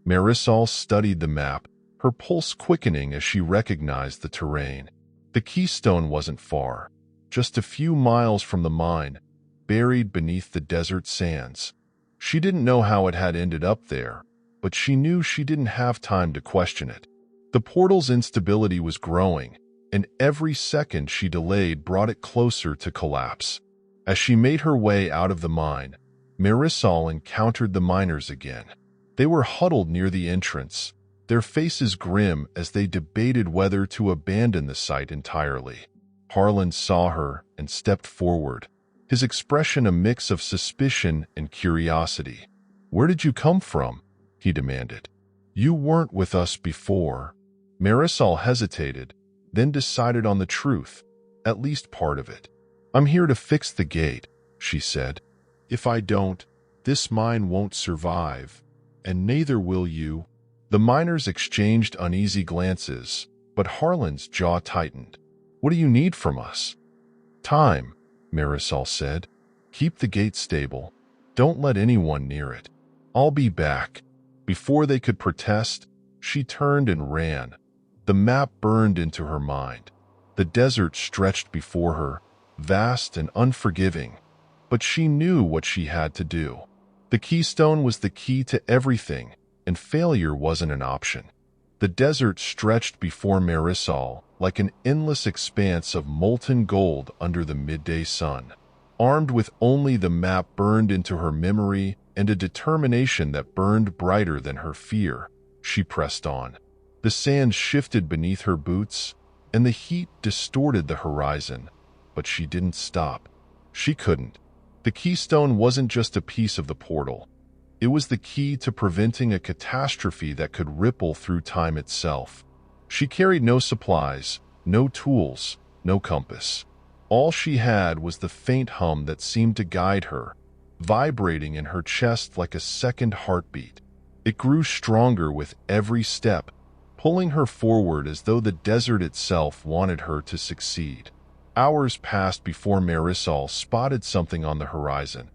Marisol studied the map, her pulse quickening as she recognized the terrain. The keystone wasn't far, just a few miles from the mine, buried beneath the desert sands. She didn't know how it had ended up there, but she knew she didn't have time to question it. The portal's instability was growing, and every second she delayed brought it closer to collapse. As she made her way out of the mine, Marisol encountered the miners again. They were huddled near the entrance, their faces grim as they debated whether to abandon the site entirely. Harlan saw her and stepped forward, his expression a mix of suspicion and curiosity. "Where did you come from?" he demanded. "You weren't with us before." Marisol hesitated, then decided on the truth, at least part of it. "I'm here to fix the gate," she said. "If I don't, this mine won't survive, and neither will you." The miners exchanged uneasy glances, but Harlan's jaw tightened. "What do you need from us?" "Time," Marisol said. "Keep the gate stable. Don't let anyone near it. I'll be back." Before they could protest, she turned and ran. The map burned into her mind. The desert stretched before her, vast and unforgiving, but she knew what she had to do. The keystone was the key to everything, and failure wasn't an option. The desert stretched before Marisol like an endless expanse of molten gold under the midday sun. Armed with only the map burned into her memory and a determination that burned brighter than her fear, she pressed on. The sand shifted beneath her boots, and the heat distorted the horizon, but she didn't stop. She couldn't. The keystone wasn't just a piece of the portal. It was the key to preventing a catastrophe that could ripple through time itself. She carried no supplies, no tools, no compass. All she had was the faint hum that seemed to guide her, vibrating in her chest like a second heartbeat. It grew stronger with every step, pulling her forward as though the desert itself wanted her to succeed. Hours passed before Marisol spotted something on the horizon.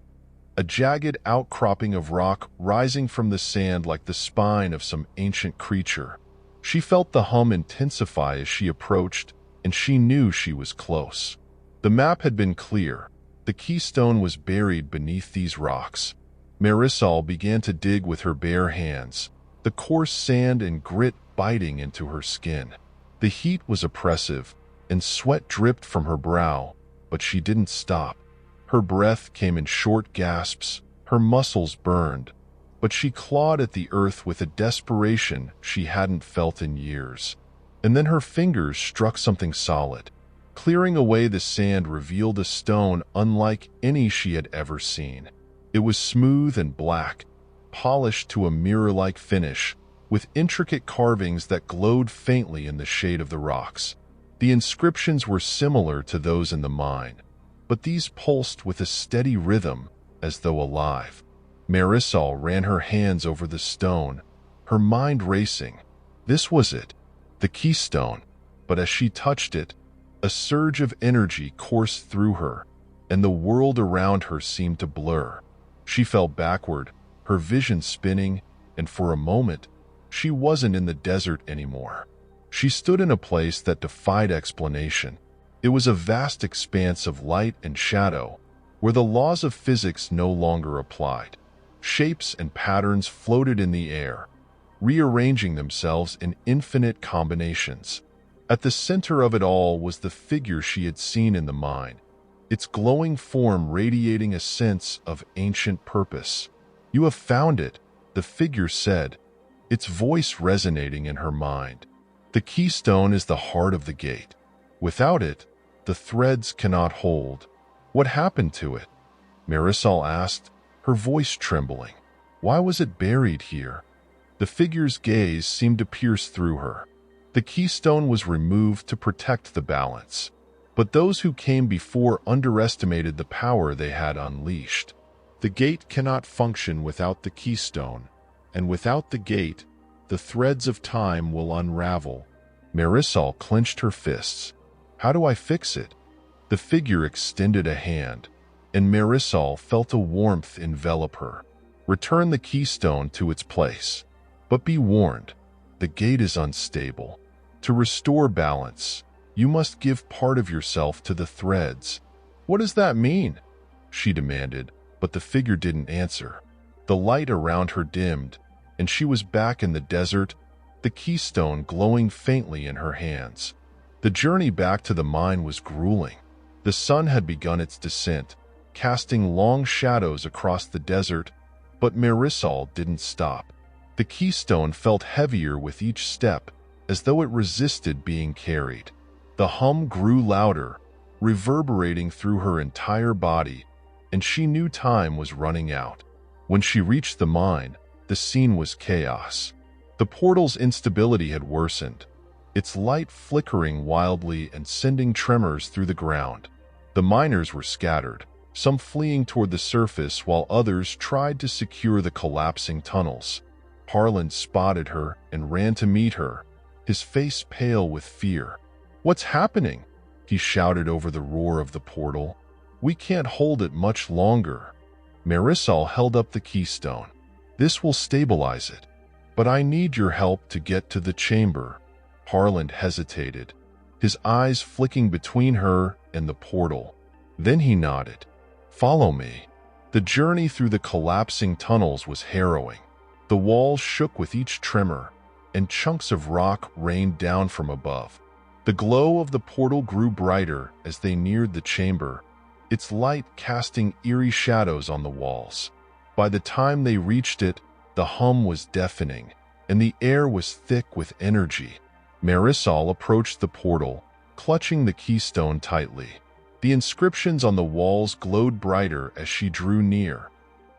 A jagged outcropping of rock rising from the sand like the spine of some ancient creature. She felt the hum intensify as she approached, and she knew she was close. The map had been clear. The keystone was buried beneath these rocks. Marisol began to dig with her bare hands, the coarse sand and grit biting into her skin. The heat was oppressive, and sweat dripped from her brow, but she didn't stop. Her breath came in short gasps, her muscles burned, but she clawed at the earth with a desperation she hadn't felt in years. And then her fingers struck something solid. Clearing away the sand revealed a stone unlike any she had ever seen. It was smooth and black, polished to a mirror-like finish, with intricate carvings that glowed faintly in the shade of the rocks. The inscriptions were similar to those in the mine, but these pulsed with a steady rhythm, as though alive. Marisol ran her hands over the stone, her mind racing. This was it, the keystone. But as she touched it, a surge of energy coursed through her, and the world around her seemed to blur. She fell backward, her vision spinning, and for a moment, she wasn't in the desert anymore. She stood in a place that defied explanation. It was a vast expanse of light and shadow, where the laws of physics no longer applied. Shapes and patterns floated in the air, rearranging themselves in infinite combinations. At the center of it all was the figure she had seen in the mine, its glowing form radiating a sense of ancient purpose. "You have found it," the figure said, its voice resonating in her mind. "The keystone is the heart of the gate. Without it, the threads cannot hold." "What happened to it?" Marisol asked, her voice trembling. "Why was it buried here?" The figure's gaze seemed to pierce through her. The keystone was removed to protect the balance, but those who came before underestimated the power they had unleashed. "The gate cannot function without the keystone, and without the gate, the threads of time will unravel." Marisol clenched her fists. "How do I fix it?" The figure extended a hand, and Marisol felt a warmth envelop her. Return the keystone to its place. But be warned, the gate is unstable. To restore balance, you must give part of yourself to the threads. What does that mean? She demanded, but the figure didn't answer. The light around her dimmed, and she was back in the desert, the keystone glowing faintly in her hands. The journey back to the mine was grueling. The sun had begun its descent, casting long shadows across the desert, but Marisol didn't stop. The keystone felt heavier with each step, as though it resisted being carried. The hum grew louder, reverberating through her entire body, and she knew time was running out. When she reached the mine, the scene was chaos. The portal's instability had worsened, its light flickering wildly and sending tremors through the ground. The miners were scattered, some fleeing toward the surface while others tried to secure the collapsing tunnels. Harlan spotted her and ran to meet her, his face pale with fear. "What's happening?" he shouted over the roar of the portal. "We can't hold it much longer." Marisol held up the keystone. "This will stabilize it, but I need your help to get to the chamber." Harlan hesitated, his eyes flicking between her and the portal. Then he nodded. "Follow me." The journey through the collapsing tunnels was harrowing. The walls shook with each tremor, and chunks of rock rained down from above. The glow of the portal grew brighter as they neared the chamber, its light casting eerie shadows on the walls. By the time they reached it, the hum was deafening, and the air was thick with energy. Marisol approached the portal, clutching the keystone tightly. The inscriptions on the walls glowed brighter as she drew near,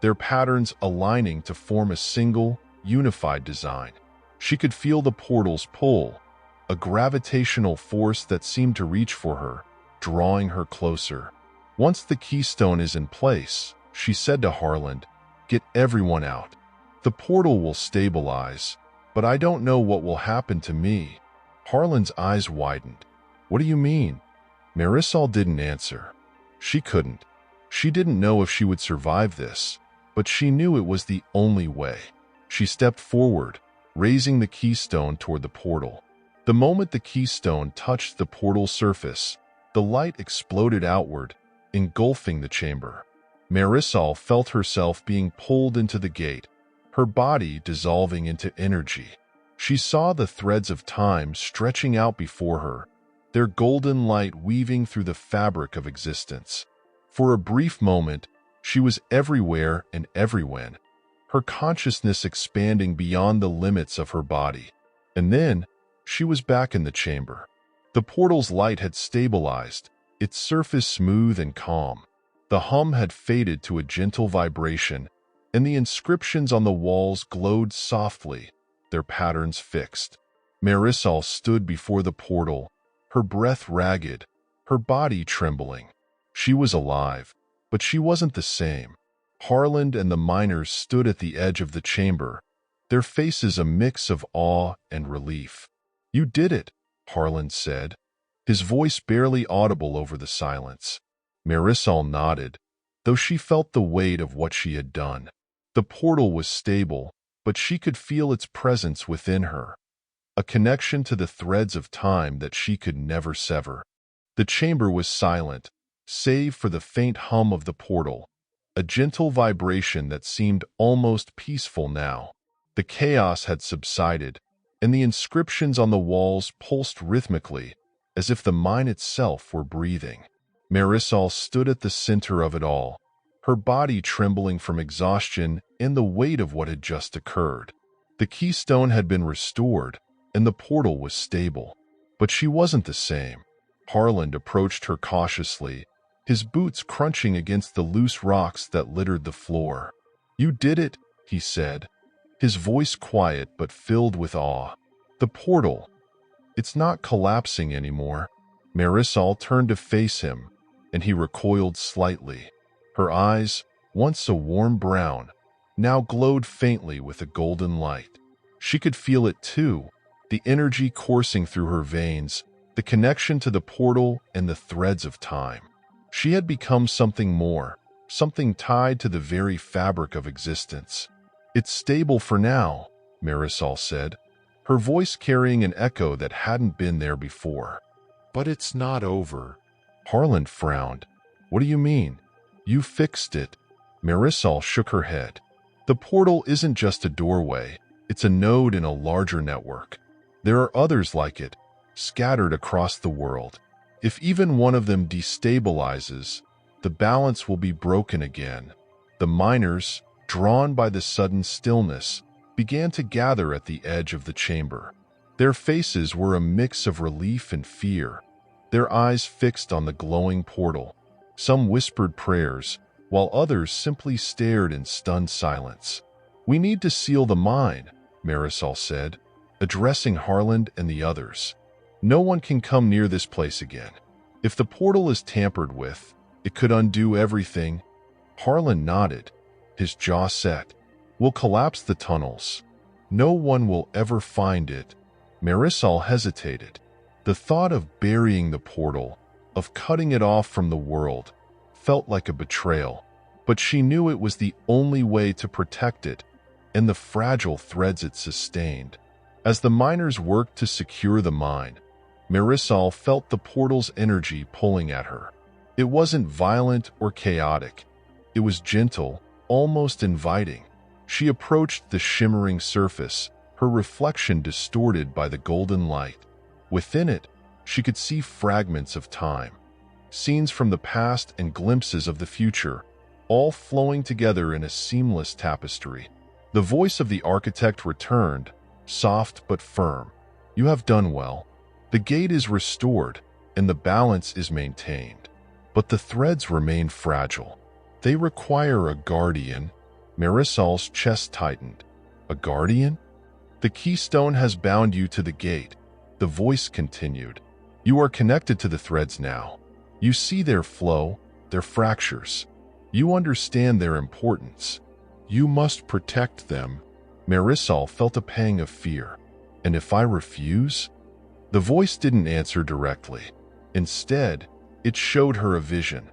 their patterns aligning to form a single, unified design. She could feel the portal's pull, a gravitational force that seemed to reach for her, drawing her closer. "Once the keystone is in place," she said to Harlan, "get everyone out. The portal will stabilize, but I don't know what will happen to me." Harlan's eyes widened. "What do you mean?" Marisol didn't answer. She couldn't. She didn't know if she would survive this, but she knew it was the only way. She stepped forward, raising the keystone toward the portal. The moment the keystone touched the portal surface, the light exploded outward, engulfing the chamber. Marisol felt herself being pulled into the gate, her body dissolving into energy. She saw the threads of time stretching out before her, their golden light weaving through the fabric of existence. For a brief moment, she was everywhere and everywhen, her consciousness expanding beyond the limits of her body. And then, she was back in the chamber. The portal's light had stabilized, its surface smooth and calm. The hum had faded to a gentle vibration, and the inscriptions on the walls glowed softly, their patterns fixed. Marisol stood before the portal, her breath ragged, her body trembling. She was alive, but she wasn't the same. Harlan and the miners stood at the edge of the chamber, their faces a mix of awe and relief. "You did it," Harlan said, his voice barely audible over the silence. Marisol nodded, though she felt the weight of what she had done. The portal was stable, but she could feel its presence within her, a connection to the threads of time that she could never sever. The chamber was silent, save for the faint hum of the portal, a gentle vibration that seemed almost peaceful now. The chaos had subsided, and the inscriptions on the walls pulsed rhythmically, as if the mine itself were breathing. Marisol stood at the center of it all, her body trembling from exhaustion and the weight of what had just occurred. The keystone had been restored, and the portal was stable. But she wasn't the same. Harlan approached her cautiously, his boots crunching against the loose rocks that littered the floor. "You did it," he said, his voice quiet but filled with awe. "The portal, it's not collapsing anymore." Marisol turned to face him, and he recoiled slightly. Her eyes, once a warm brown, now glowed faintly with a golden light. She could feel it too, the energy coursing through her veins, the connection to the portal and the threads of time. She had become something more, something tied to the very fabric of existence. "It's stable for now," Marisol said, her voice carrying an echo that hadn't been there before. "But it's not over." Harlan frowned. "What do you mean?" "You fixed it." Marisol shook her head. "The portal isn't just a doorway, it's a node in a larger network. There are others like it, scattered across the world. If even one of them destabilizes, the balance will be broken again." The miners, drawn by the sudden stillness, began to gather at the edge of the chamber. Their faces were a mix of relief and fear, their eyes fixed on the glowing portal. Some whispered prayers, while others simply stared in stunned silence. "We need to seal the mine," Marisol said, addressing Harlan and the others. "No one can come near this place again. If the portal is tampered with, it could undo everything." Harlan nodded, his jaw set. "We'll collapse the tunnels. No one will ever find it." Marisol hesitated. The thought of burying the portal, of cutting it off from the world, felt like a betrayal. But she knew it was the only way to protect it and the fragile threads it sustained. As the miners worked to secure the mine, Marisol felt the portal's energy pulling at her. It wasn't violent or chaotic. It was gentle, almost inviting. She approached the shimmering surface, her reflection distorted by the golden light. Within it, she could see fragments of time, scenes from the past and glimpses of the future, all flowing together in a seamless tapestry. The voice of the architect returned, soft but firm. "You have done well. The gate is restored, and the balance is maintained. But the threads remain fragile. They require a guardian." Marisol's chest tightened. "A guardian?" "The keystone has bound you to the gate," the voice continued. "You are connected to the threads now. You see their flow, their fractures. You understand their importance. You must protect them." Marisol felt a pang of fear. "And if I refuse?" The voice didn't answer directly. Instead, it showed her a vision.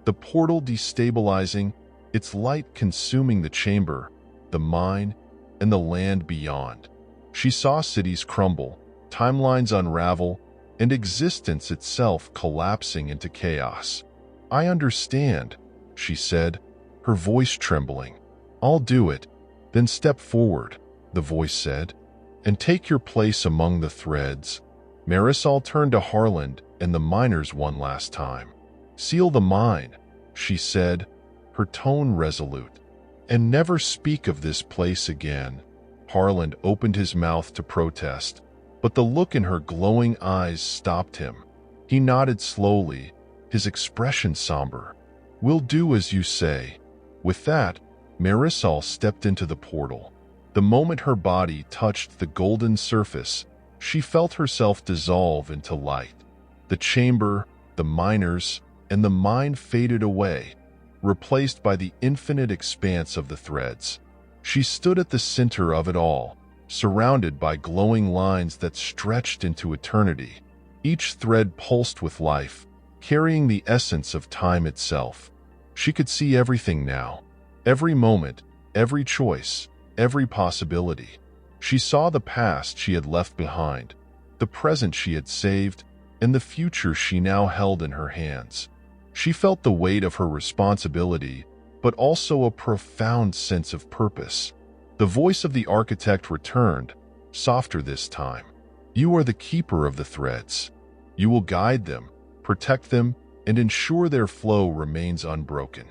The portal destabilizing, its light consuming the chamber, the mine, and the land beyond. She saw cities crumble, timelines unravel, and existence itself collapsing into chaos. "I understand," she said, her voice trembling. "I'll do it." "Then step forward," the voice said, "and take your place among the threads." Marisol turned to Harlan and the miners one last time. "Seal the mine," she said, her tone resolute. "And never speak of this place again." Harlan opened his mouth to protest, but the look in her glowing eyes stopped him. He nodded slowly, his expression somber. "We'll do as you say." With that, Marisol stepped into the portal. The moment her body touched the golden surface, she felt herself dissolve into light. The chamber, the miners, and the mine faded away, replaced by the infinite expanse of the threads. She stood at the center of it all, surrounded by glowing lines that stretched into eternity. Each thread pulsed with life, carrying the essence of time itself. She could see everything now, every moment, every choice, every possibility. She saw the past she had left behind, the present she had saved, and the future she now held in her hands. She felt the weight of her responsibility, but also a profound sense of purpose. The voice of the architect returned, softer this time. "You are the keeper of the threads. You will guide them, protect them, and ensure their flow remains unbroken.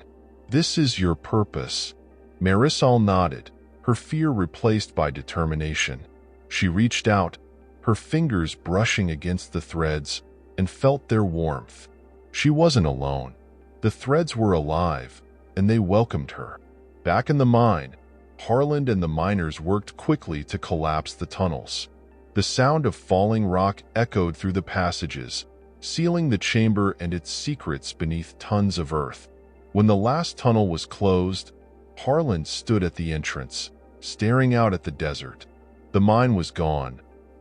This is your purpose." Marisol nodded, her fear replaced by determination. She reached out, her fingers brushing against the threads, and felt their warmth. She wasn't alone. The threads were alive, and they welcomed her. Back in the mine, Harlan and the miners worked quickly to collapse the tunnels. The sound of falling rock echoed through the passages, sealing the chamber and its secrets beneath tons of earth. When the last tunnel was closed, Harlan stood at the entrance, staring out at the desert. The mine was gone,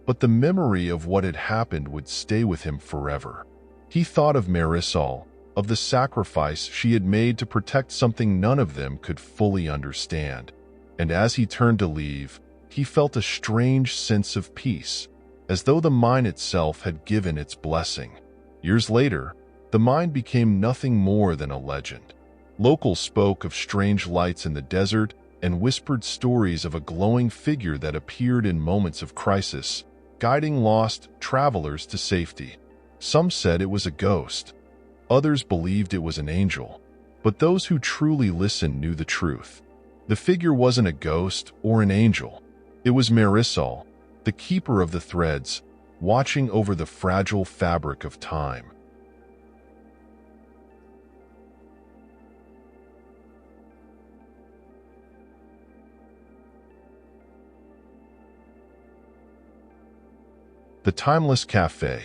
but the memory of what had happened would stay with him forever. He thought of Marisol, of the sacrifice she had made to protect something none of them could fully understand. And as he turned to leave, he felt a strange sense of peace, as though the mine itself had given its blessing. Years later, the mine became nothing more than a legend. Locals spoke of strange lights in the desert and whispered stories of a glowing figure that appeared in moments of crisis, guiding lost travelers to safety. Some said it was a ghost. Others believed it was an angel. But those who truly listened knew the truth. The figure wasn't a ghost or an angel. It was Marisol, the keeper of the threads, watching over the fragile fabric of time. The Timeless Cafe.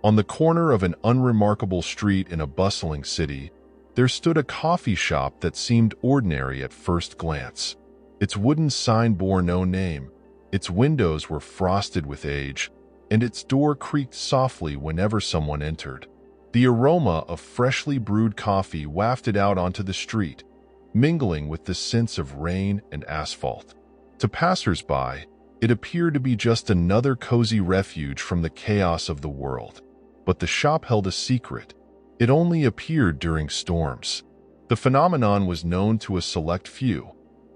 On the corner of an unremarkable street in a bustling city, there stood a coffee shop that seemed ordinary at first glance. Its wooden sign bore no name, its windows were frosted with age, and its door creaked softly whenever someone entered. The aroma of freshly brewed coffee wafted out onto the street, mingling with the scents of rain and asphalt. To passers-by, it appeared to be just another cozy refuge from the chaos of the world. But the shop held a secret. It only appeared during storms. The phenomenon was known to a select few,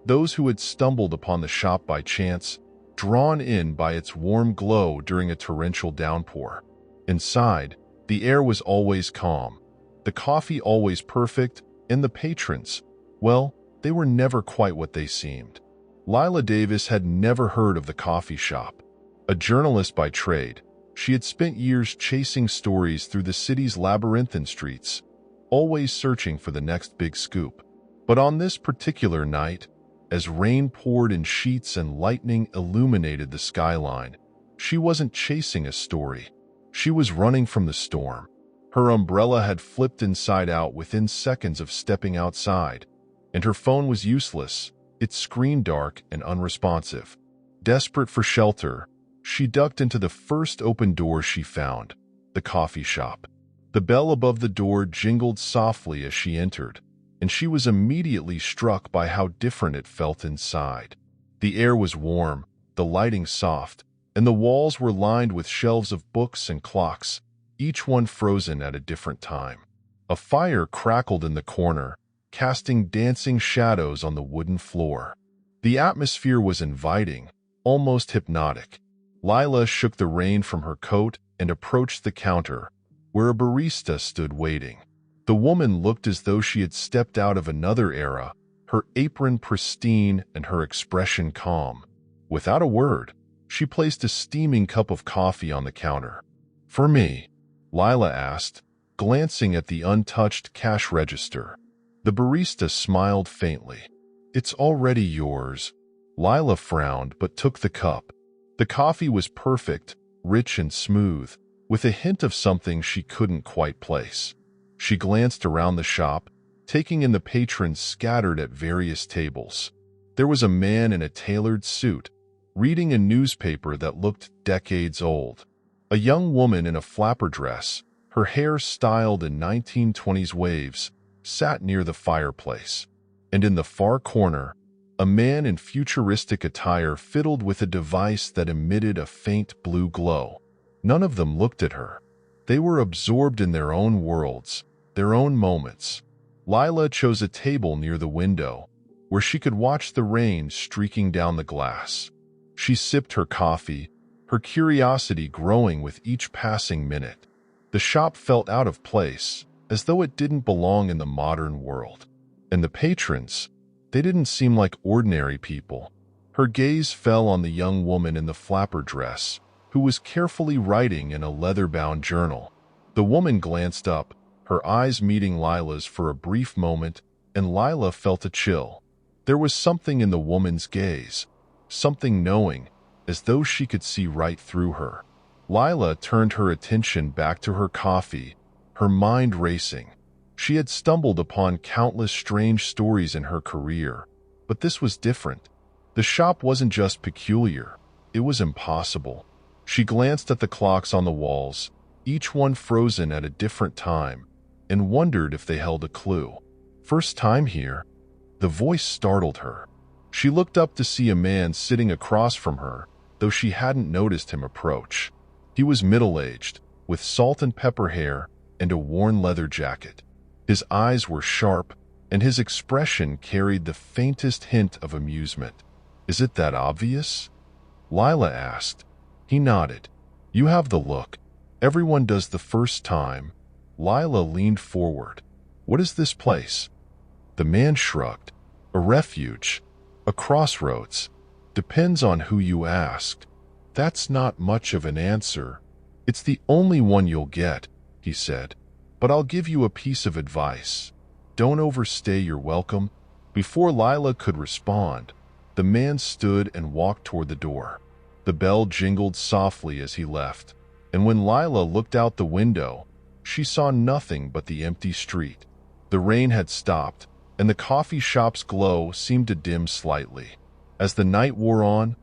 those who had stumbled upon the shop by chance, drawn in by its warm glow during a torrential downpour. Inside, the air was always calm, the coffee always perfect, and the patrons, well, they were never quite what they seemed. Lila Davis had never heard of the coffee shop. A journalist by trade, she had spent years chasing stories through the city's labyrinthine streets, always searching for the next big scoop. But on this particular night, as rain poured in sheets and lightning illuminated the skyline, she wasn't chasing a story. She was running from the storm. Her umbrella had flipped inside out within seconds of stepping outside, and her phone was useless, its screen dark and unresponsive. Desperate for shelter, she ducked into the first open door she found, the coffee shop. The bell above the door jingled softly as she entered, and she was immediately struck by how different it felt inside. The air was warm, the lighting soft, and the walls were lined with shelves of books and clocks, each one frozen at a different time. A fire crackled in the corner, casting dancing shadows on the wooden floor. The atmosphere was inviting, almost hypnotic. Lila shook the rain from her coat and approached the counter, where a barista stood waiting. The woman looked as though she had stepped out of another era, her apron pristine and her expression calm. Without a word, she placed a steaming cup of coffee on the counter. "For me?" Lila asked, glancing at the untouched cash register. The barista smiled faintly. "It's already yours." Lila frowned but took the cup. The coffee was perfect, rich and smooth, with a hint of something she couldn't quite place. She glanced around the shop, taking in the patrons scattered at various tables. There was a man in a tailored suit, reading a newspaper that looked decades old. A young woman in a flapper dress, her hair styled in 1920s waves, sat near the fireplace. And in the far corner, a man in futuristic attire fiddled with a device that emitted a faint blue glow. None of them looked at her. They were absorbed in their own worlds, their own moments. Lila chose a table near the window, where she could watch the rain streaking down the glass. She sipped her coffee, her curiosity growing with each passing minute. The shop felt out of place, as though it didn't belong in the modern world. And the patrons, they didn't seem like ordinary people. Her gaze fell on the young woman in the flapper dress, who was carefully writing in a leather-bound journal. The woman glanced up, her eyes meeting Lila's for a brief moment, and Lila felt a chill. There was something in the woman's gaze, something knowing, as though she could see right through her. Lila turned her attention back to her coffee, her mind racing. She had stumbled upon countless strange stories in her career, but this was different. The shop wasn't just peculiar, it was impossible. She glanced at the clocks on the walls, each one frozen at a different time, and wondered if they held a clue. First time here? The voice startled her. She looked up to see a man sitting across from her, though she hadn't noticed him approach. He was middle-aged, with salt and pepper hair and a worn leather jacket. His eyes were sharp, and his expression carried the faintest hint of amusement. "Is it that obvious?" Lila asked. He nodded. "You have the look. Everyone does the first time." Lila leaned forward. "What is this place?" The man shrugged. "A refuge. A crossroads. Depends on who you ask." "That's not much of an answer. It's the only one you'll get," he said. "But I'll give you a piece of advice. Don't overstay your welcome." Before Lila could respond, the man stood and walked toward the door. The bell jingled softly as he left, and when Lila looked out the window, she saw nothing but the empty street. The rain had stopped, and the coffee shop's glow seemed to dim slightly. As the night wore on,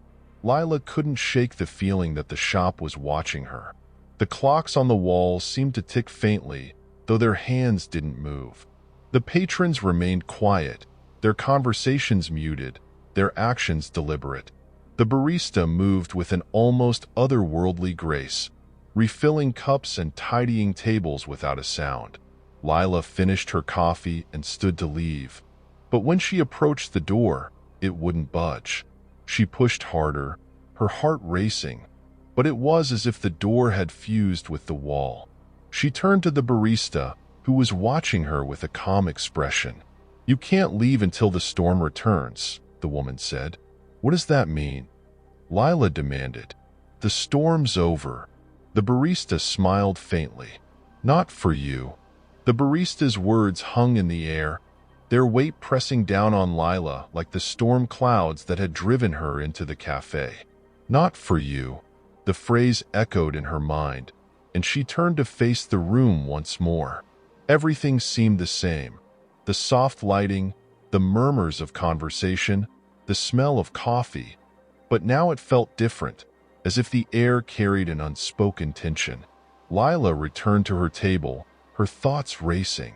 Lila couldn't shake the feeling that the shop was watching her. The clocks on the walls seemed to tick faintly, though their hands didn't move. The patrons remained quiet, their conversations muted, their actions deliberate. The barista moved with an almost otherworldly grace, refilling cups and tidying tables without a sound. Lila finished her coffee and stood to leave, but when she approached the door, it wouldn't budge. She pushed harder, her heart racing, but it was as if the door had fused with the wall. She turned to the barista, who was watching her with a calm expression. "You can't leave until the storm returns," the woman said. "What does that mean?" Lila demanded. "The storm's over." The barista smiled faintly. "Not for you." The barista's words hung in the air, their weight pressing down on Lila like the storm clouds that had driven her into the cafe. "Not for you." The phrase echoed in her mind, and she turned to face the room once more. Everything seemed the same. The soft lighting, the murmurs of conversation, the smell of coffee. But now it felt different, as if the air carried an unspoken tension. Lila returned to her table, her thoughts racing.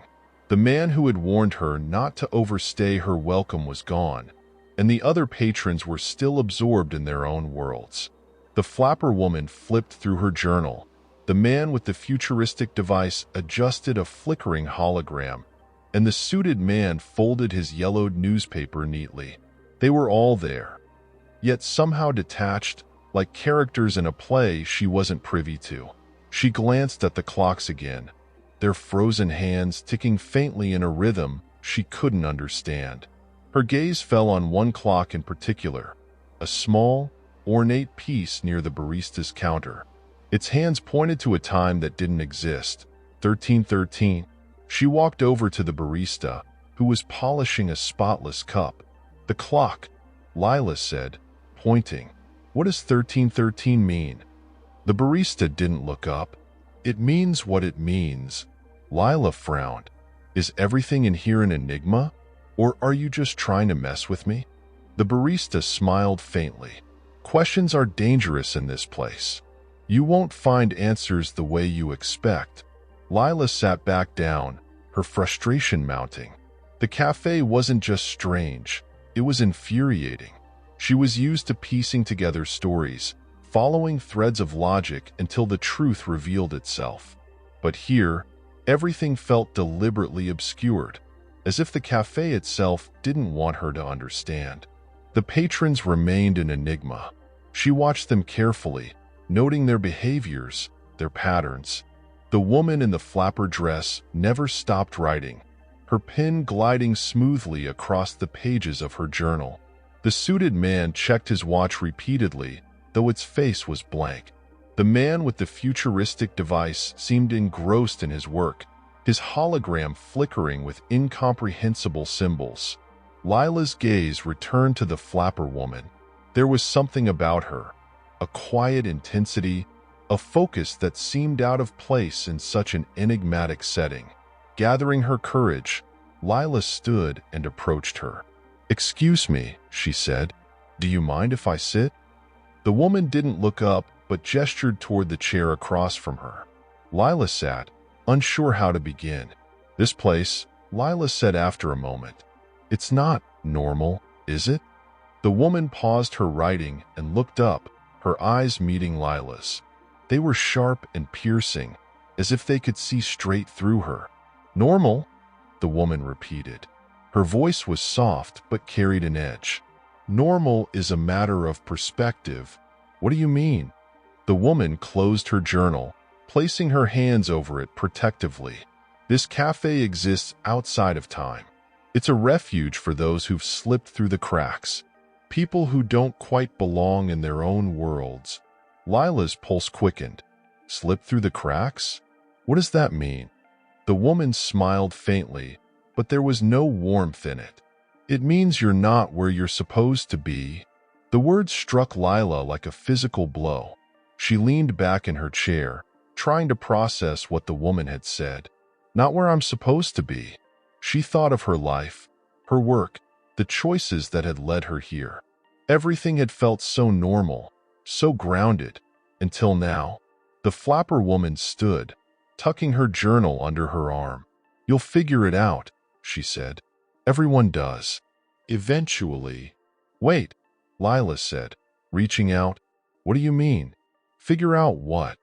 The man who had warned her not to overstay her welcome was gone, and the other patrons were still absorbed in their own worlds. The flapper woman flipped through her journal. The man with the futuristic device adjusted a flickering hologram, and the suited man folded his yellowed newspaper neatly. They were all there, yet somehow detached, like characters in a play she wasn't privy to. She glanced at the clocks again, their frozen hands ticking faintly in a rhythm she couldn't understand. Her gaze fell on one clock in particular, a small, ornate piece near the barista's counter. Its hands pointed to a time that didn't exist, 1313. She walked over to the barista, who was polishing a spotless cup. "The clock," Lila said, pointing. "What does 1313 mean?" The barista didn't look up. "It means what it means." Lila frowned. "Is everything in here an enigma? Or are you just trying to mess with me?" The barista smiled faintly. "Questions are dangerous in this place. You won't find answers the way you expect." Lila sat back down, her frustration mounting. The cafe wasn't just strange, it was infuriating. She was used to piecing together stories, following threads of logic until the truth revealed itself. But here, everything felt deliberately obscured, as if the cafe itself didn't want her to understand. The patrons remained an enigma. She watched them carefully, noting their behaviors, their patterns. The woman in the flapper dress never stopped writing, her pen gliding smoothly across the pages of her journal. The suited man checked his watch repeatedly, though its face was blank. The man with the futuristic device seemed engrossed in his work, his hologram flickering with incomprehensible symbols. Lila's gaze returned to the flapper woman. There was something about her, a quiet intensity, a focus that seemed out of place in such an enigmatic setting. Gathering her courage, Lila stood and approached her. "Excuse me," she said. Do you mind if I sit? The woman didn't look up, but gestured toward the chair across from her. Lila sat, unsure how to begin. This place, Lila said after a moment. It's not normal, is it? The woman paused her writing and looked up, her eyes meeting Lila's. They were sharp and piercing, as if they could see straight through her. Normal? The woman repeated. Her voice was soft but carried an edge. Normal is a matter of perspective. What do you mean? The woman closed her journal, placing her hands over it protectively. This cafe exists outside of time. It's a refuge for those who've slipped through the cracks. People who don't quite belong in their own worlds. Lila's pulse quickened. Slip through the cracks? What does that mean? The woman smiled faintly, but there was no warmth in it. It means you're not where you're supposed to be. The words struck Lila like a physical blow. She leaned back in her chair, trying to process what the woman had said. Not where I'm supposed to be. She thought of her life, her work, the choices that had led her here. Everything had felt so normal, so grounded, until now. The flapper woman stood, tucking her journal under her arm. You'll figure it out, she said. Everyone does. Eventually. Wait, Lila said, reaching out. What do you mean? Figure out what?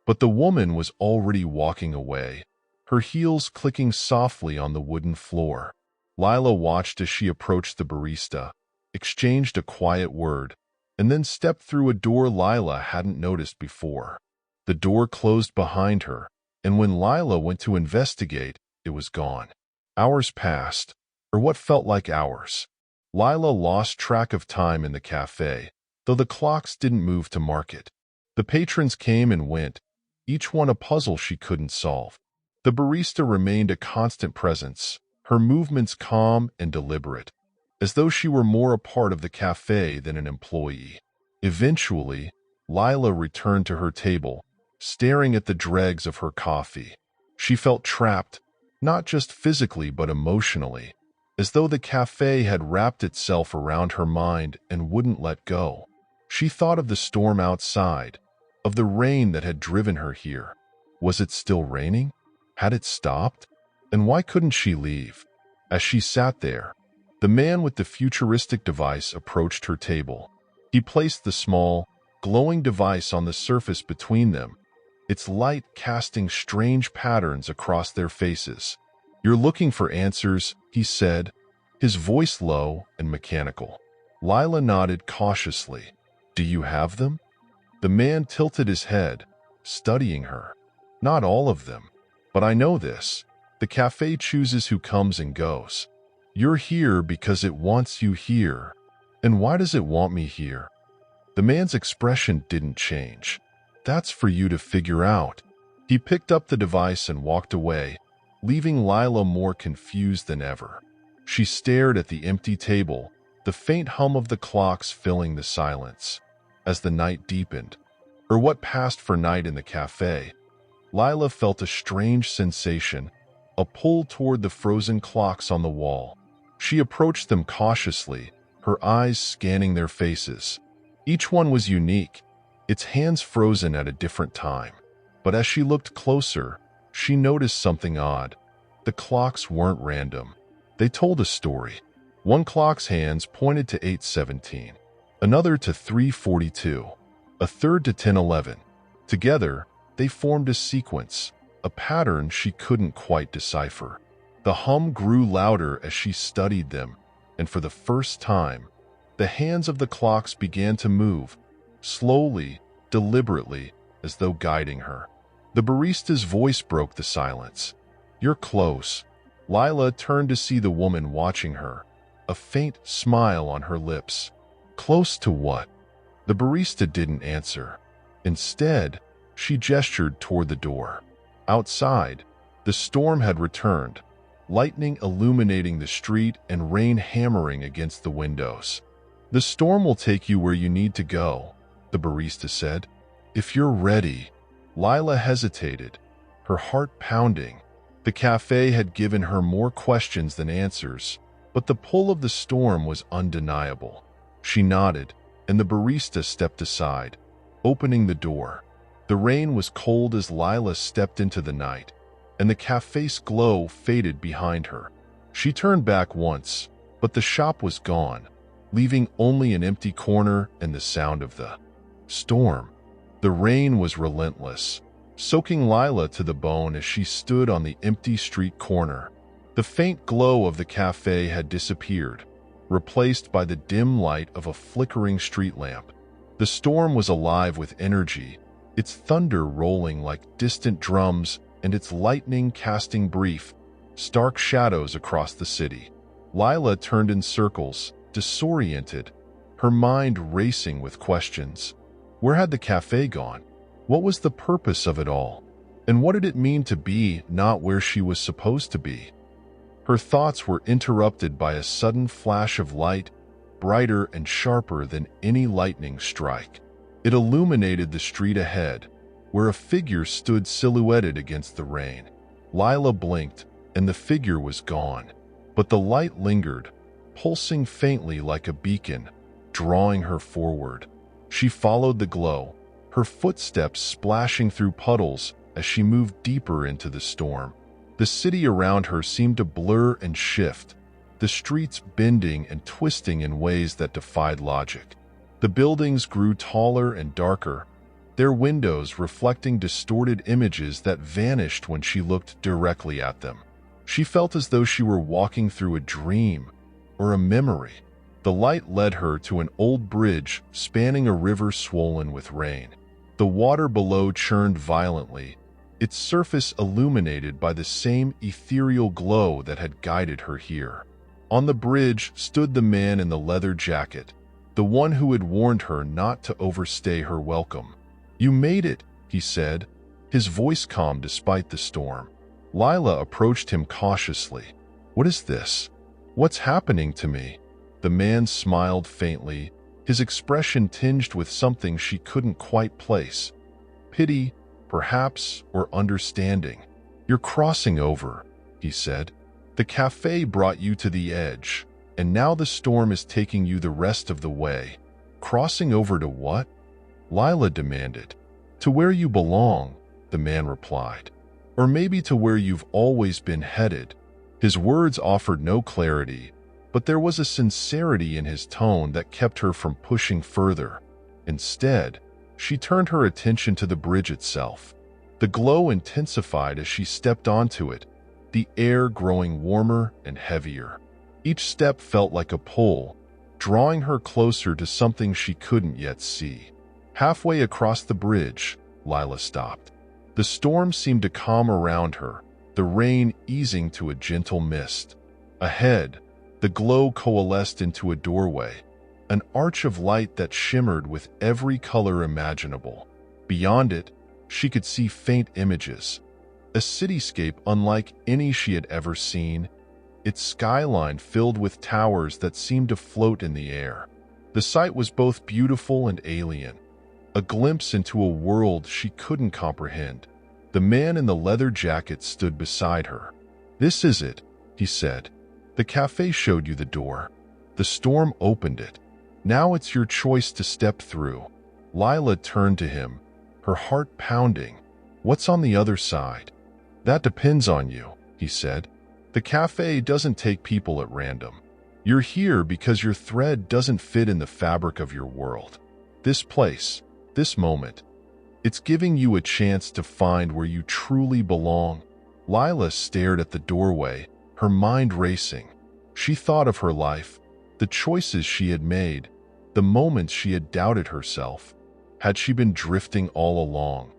But the woman was already walking away, her heels clicking softly on the wooden floor. Lila watched as she approached the barista, exchanged a quiet word, and then stepped through a door Lila hadn't noticed before. The door closed behind her, and when Lila went to investigate, it was gone. Hours passed, or what felt like hours. Lila lost track of time in the cafe, though the clocks didn't move to mark it. The patrons came and went, each one a puzzle she couldn't solve. The barista remained a constant presence, her movements calm and deliberate, as though she were more a part of the cafe than an employee. Eventually, Lila returned to her table, staring at the dregs of her coffee. She felt trapped, not just physically but emotionally, as though the cafe had wrapped itself around her mind and wouldn't let go. She thought of the storm outside, of the rain that had driven her here. Was it still raining? Had it stopped? And why couldn't she leave? As she sat there, the man with the futuristic device approached her table. He placed the small, glowing device on the surface between them, its light casting strange patterns across their faces. You're looking for answers, he said, his voice low and mechanical. Lila nodded cautiously. Do you have them? The man tilted his head, studying her. Not all of them. But I know this. The cafe chooses who comes and goes. You're here because it wants you here. And why does it want me here? The man's expression didn't change. That's for you to figure out. He picked up the device and walked away, leaving Lila more confused than ever. She stared at the empty table, the faint hum of the clocks filling the silence. As the night deepened, or what passed for night in the cafe, Lila felt a strange sensation, a pull toward the frozen clocks on the wall. She approached them cautiously, her eyes scanning their faces. Each one was unique, its hands frozen at a different time. But as she looked closer, she noticed something odd. The clocks weren't random. They told a story. One clock's hands pointed to 8:17, another to 3:42, a third to 10:11. Together, they formed a sequence, a pattern she couldn't quite decipher. The hum grew louder as she studied them, and for the first time, the hands of the clocks began to move, slowly, deliberately, as though guiding her. The barista's voice broke the silence. You're close. Lila turned to see the woman watching her, a faint smile on her lips. Close to what? The barista didn't answer. Instead, she gestured toward the door. Outside, the storm had returned, lightning illuminating the street and rain hammering against the windows. The storm will take you where you need to go, the barista said. If you're ready. Lila hesitated, her heart pounding. The cafe had given her more questions than answers, but the pull of the storm was undeniable. She nodded, and the barista stepped aside, opening the door. The rain was cold as Lila stepped into the night, and the cafe's glow faded behind her. She turned back once, but the shop was gone, leaving only an empty corner and the sound of the storm. The rain was relentless, soaking Lila to the bone as she stood on the empty street corner. The faint glow of the cafe had disappeared, replaced by the dim light of a flickering street lamp. The storm was alive with energy, its thunder rolling like distant drums and its lightning casting brief, stark shadows across the city. Lila turned in circles, disoriented, her mind racing with questions. Where had the cafe gone? What was the purpose of it all? And what did it mean to be not where she was supposed to be? Her thoughts were interrupted by a sudden flash of light, brighter and sharper than any lightning strike. It illuminated the street ahead, where a figure stood silhouetted against the rain. Lila blinked, and the figure was gone. But the light lingered, pulsing faintly like a beacon, drawing her forward. She followed the glow, her footsteps splashing through puddles as she moved deeper into the storm. The city around her seemed to blur and shift, the streets bending and twisting in ways that defied logic. The buildings grew taller and darker, their windows reflecting distorted images that vanished when she looked directly at them. She felt as though she were walking through a dream or a memory. The light led her to an old bridge spanning a river swollen with rain. The water below churned violently, its surface illuminated by the same ethereal glow that had guided her here. On the bridge stood the man in the leather jacket, the one who had warned her not to overstay her welcome. "You made it," he said, his voice calm despite the storm. Lila approached him cautiously. "What is this? What's happening to me?" The man smiled faintly, his expression tinged with something she couldn't quite place. Pity, perhaps, or understanding. "You're crossing over," he said. "The cafe brought you to the edge, and now the storm is taking you the rest of the way." "Crossing over to what?" Lila demanded. "To where you belong," the man replied. "Or maybe to where you've always been headed." His words offered no clarity, but there was a sincerity in his tone that kept her from pushing further. Instead, she turned her attention to the bridge itself. The glow intensified as she stepped onto it, the air growing warmer and heavier. Each step felt like a pull, drawing her closer to something she couldn't yet see. Halfway across the bridge, Lila stopped. The storm seemed to calm around her, the rain easing to a gentle mist. Ahead, the glow coalesced into a doorway, an arch of light that shimmered with every color imaginable. Beyond it, she could see faint images, a cityscape unlike any she had ever seen, its skyline filled with towers that seemed to float in the air. The sight was both beautiful and alien, a glimpse into a world she couldn't comprehend. The man in the leather jacket stood beside her. "This is it," he said. "The cafe showed you the door. The storm opened it. Now it's your choice to step through." Lila turned to him, her heart pounding. "What's on the other side?" "That depends on you," he said. "The cafe doesn't take people at random. You're here because your thread doesn't fit in the fabric of your world. This place, this moment, it's giving you a chance to find where you truly belong." Lila stared at the doorway, her mind racing. She thought of her life, the choices she had made, the moments she had doubted herself. Had she been drifting all along,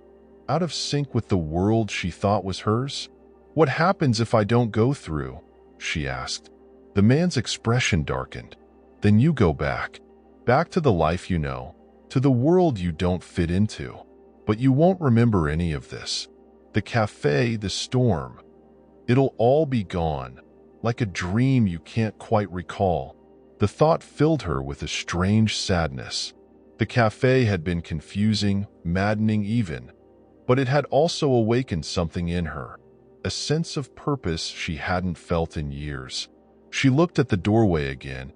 out of sync with the world she thought was hers? "What happens if I don't go through?" she asked. The man's expression darkened. "Then you go back to the life you know, to the world you don't fit into. But you won't remember any of this. The cafe, the storm. It'll all be gone, like a dream you can't quite recall." The thought filled her with a strange sadness. The cafe had been confusing, maddening even, but it had also awakened something in her, a sense of purpose she hadn't felt in years. She looked at the doorway again,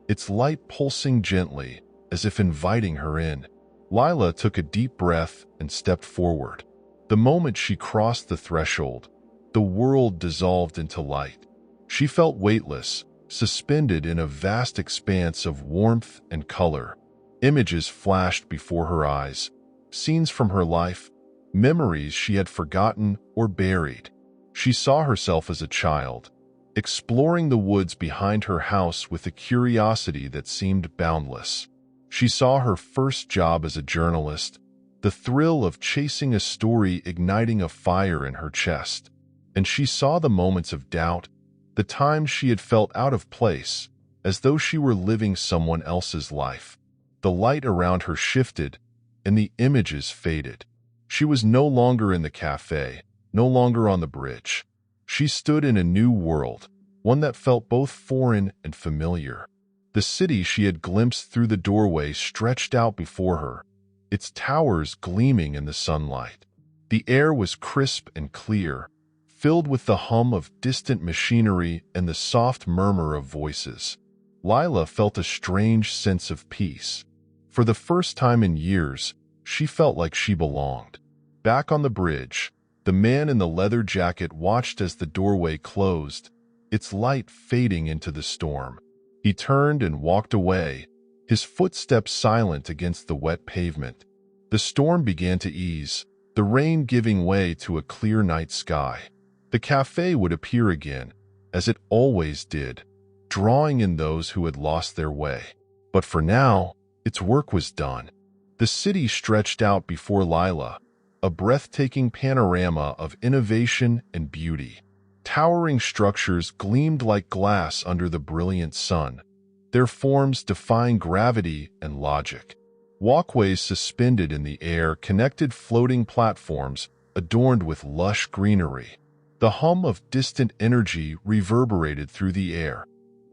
its light pulsing gently, as if inviting her in. Lila took a deep breath and stepped forward. The moment she crossed the threshold, the world dissolved into light. She felt weightless, suspended in a vast expanse of warmth and color. Images flashed before her eyes, scenes from her life, memories she had forgotten or buried. She saw herself as a child, exploring the woods behind her house with a curiosity that seemed boundless. She saw her first job as a journalist, the thrill of chasing a story igniting a fire in her chest. And she saw the moments of doubt, the times she had felt out of place, as though she were living someone else's life. The light around her shifted, and the images faded. She was no longer in the cafe, no longer on the bridge. She stood in a new world, one that felt both foreign and familiar. The city she had glimpsed through the doorway stretched out before her, its towers gleaming in the sunlight. The air was crisp and clear, filled with the hum of distant machinery and the soft murmur of voices. Lila felt a strange sense of peace. For the first time in years, she felt like she belonged. Back on the bridge, the man in the leather jacket watched as the doorway closed, its light fading into the storm. He turned and walked away, his footsteps silent against the wet pavement. The storm began to ease, the rain giving way to a clear night sky. The cafe would appear again, as it always did, drawing in those who had lost their way. But for now, its work was done. The city stretched out before Lila, a breathtaking panorama of innovation and beauty. Towering structures gleamed like glass under the brilliant sun, their forms defying gravity and logic. Walkways suspended in the air connected floating platforms adorned with lush greenery. The hum of distant energy reverberated through the air,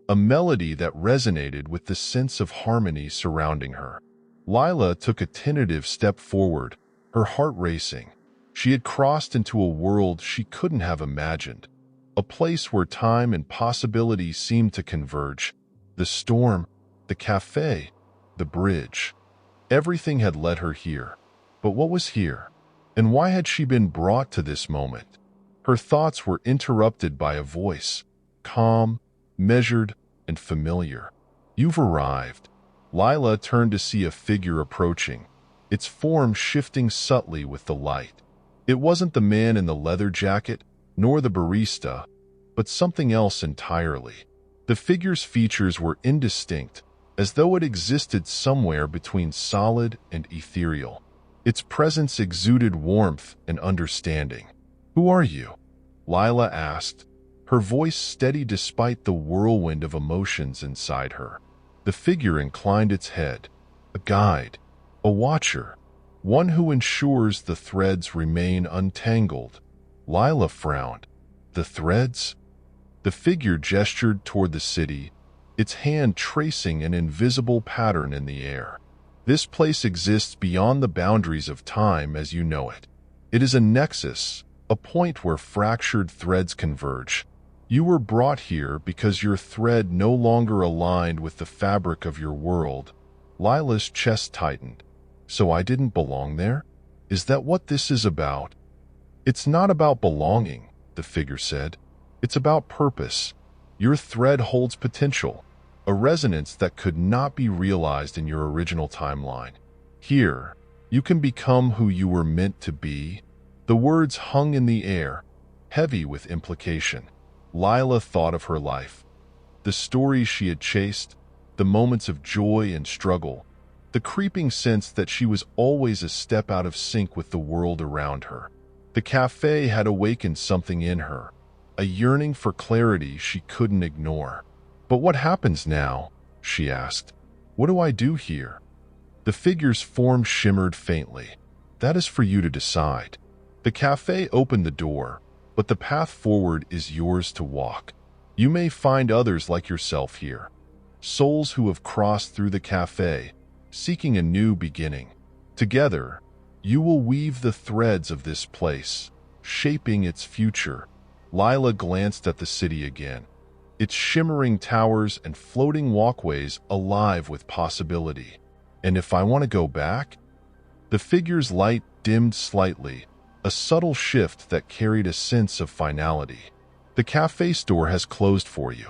a melody that resonated with the sense of harmony surrounding her. Lila took a tentative step forward, her heart racing. She had crossed into a world she couldn't have imagined, a place where time and possibility seemed to converge. The storm, the cafe, the bridge. Everything had led her here. But what was here? And why had she been brought to this moment? Her thoughts were interrupted by a voice, calm, measured, and familiar. "You've arrived." Lila turned to see a figure approaching, its form shifting subtly with the light. It wasn't the man in the leather jacket, nor the barista, but something else entirely. The figure's features were indistinct, as though it existed somewhere between solid and ethereal. Its presence exuded warmth and understanding. "Who are you?" Lila asked, her voice steady despite the whirlwind of emotions inside her. The figure inclined its head. "A guide, a watcher, one who ensures the threads remain untangled." Lila frowned. "The threads?" The figure gestured toward the city, its hand tracing an invisible pattern in the air. "This place exists beyond the boundaries of time as you know it. It is a nexus, a point where fractured threads converge. You were brought here because your thread no longer aligned with the fabric of your world." Lila's chest tightened. "So I didn't belong there? Is that what this is about?" "It's not about belonging," the figure said. "It's about purpose. Your thread holds potential, a resonance that could not be realized in your original timeline. Here, you can become who you were meant to be." The words hung in the air, heavy with implication. Lila thought of her life, the stories she had chased, the moments of joy and struggle, the creeping sense that she was always a step out of sync with the world around her. The cafe had awakened something in her, a yearning for clarity she couldn't ignore. "But what happens now?" she asked. "What do I do here?" The figure's form shimmered faintly. "That is for you to decide." The cafe opened the door, but the path forward is yours to walk. You may find others like yourself here, souls who have crossed through the cafe, seeking a new beginning. Together, you will weave the threads of this place, shaping its future. Lila glanced at the city again. its shimmering towers and floating walkways alive with possibility. And if I want to go back? The figure's light dimmed slightly, a subtle shift that carried a sense of finality. The cafe store has closed for you.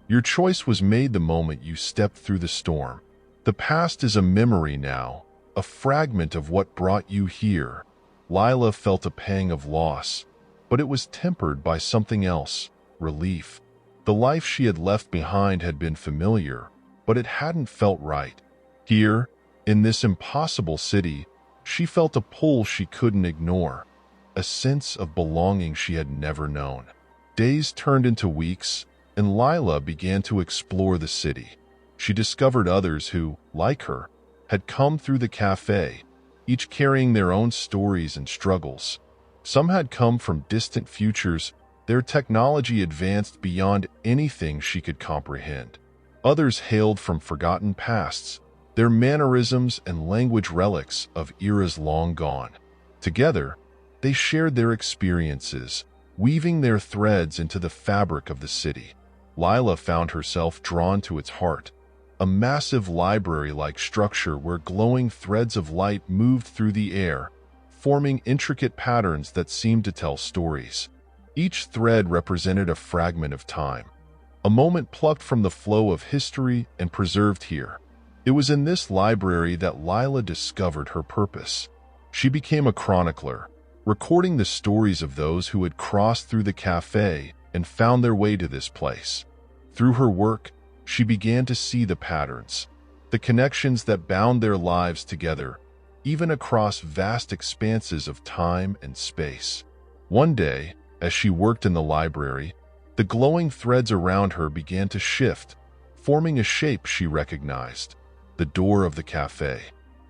Your choice was made the moment you stepped through the storm. The past is a memory now, a fragment of what brought you here. Lila felt a pang of loss, but it was tempered by something else, relief. The life she had left behind had been familiar, but it hadn't felt right. Here, in this impossible city, she felt a pull she couldn't ignore, a sense of belonging she had never known. Days turned into weeks, and Lila began to explore the city. She discovered others who, like her, had come through the cafe, each carrying their own stories and struggles. Some had come from distant futures, their technology advanced beyond anything she could comprehend. Others hailed from forgotten pasts, their mannerisms and language relics of eras long gone. Together, they shared their experiences, weaving their threads into the fabric of the city. Lila found herself drawn to its heart, a massive library-like structure where glowing threads of light moved through the air, forming intricate patterns that seemed to tell stories. Each thread represented a fragment of time, a moment plucked from the flow of history and preserved here. It was in this library that Lila discovered her purpose. She became a chronicler, recording the stories of those who had crossed through the cafe and found their way to this place. Through her work, she began to see the patterns, the connections that bound their lives together, even across vast expanses of time and space. One day, as she worked in the library, the glowing threads around her began to shift, forming a shape she recognized, the door of the cafe.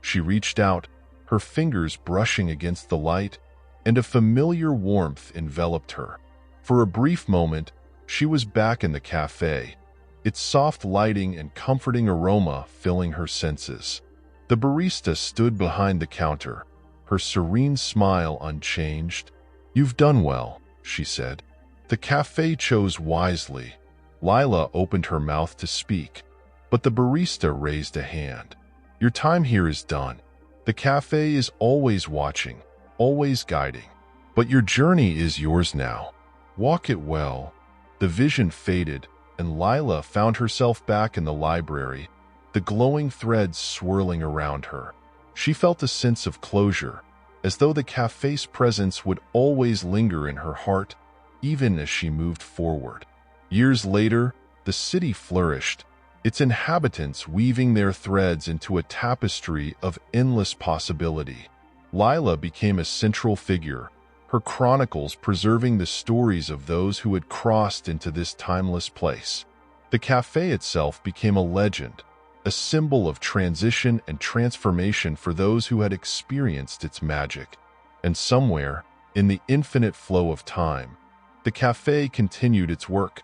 She reached out, her fingers brushing against the light, and a familiar warmth enveloped her. For a brief moment, she was back in the cafe, its soft lighting and comforting aroma filling her senses. The barista stood behind the counter, her serene smile unchanged. "You've done well," she said. "The cafe chose wisely." Lila opened her mouth to speak, but the barista raised a hand. "Your time here is done. The cafe is always watching, always guiding. But your journey is yours now. Walk it well." The vision faded, and Lila found herself back in the library, the glowing threads swirling around her. She felt a sense of closure, as though the cafe's presence would always linger in her heart, even as she moved forward. Years later, the city flourished, its inhabitants weaving their threads into a tapestry of endless possibility. Lila became a central figure, her chronicles preserving the stories of those who had crossed into this timeless place. The cafe itself became a legend, a symbol of transition and transformation for those who had experienced its magic. And somewhere, in the infinite flow of time, the cafe continued its work,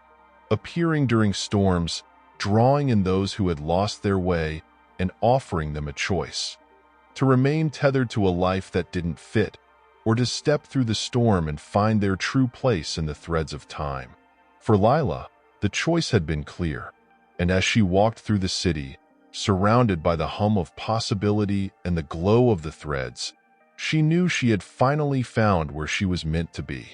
appearing during storms, drawing in those who had lost their way and offering them a choice: to remain tethered to a life that didn't fit, or to step through the storm and find their true place in the threads of time. For Lila, the choice had been clear, and as she walked through the city, surrounded by the hum of possibility and the glow of the threads, she knew she had finally found where she was meant to be.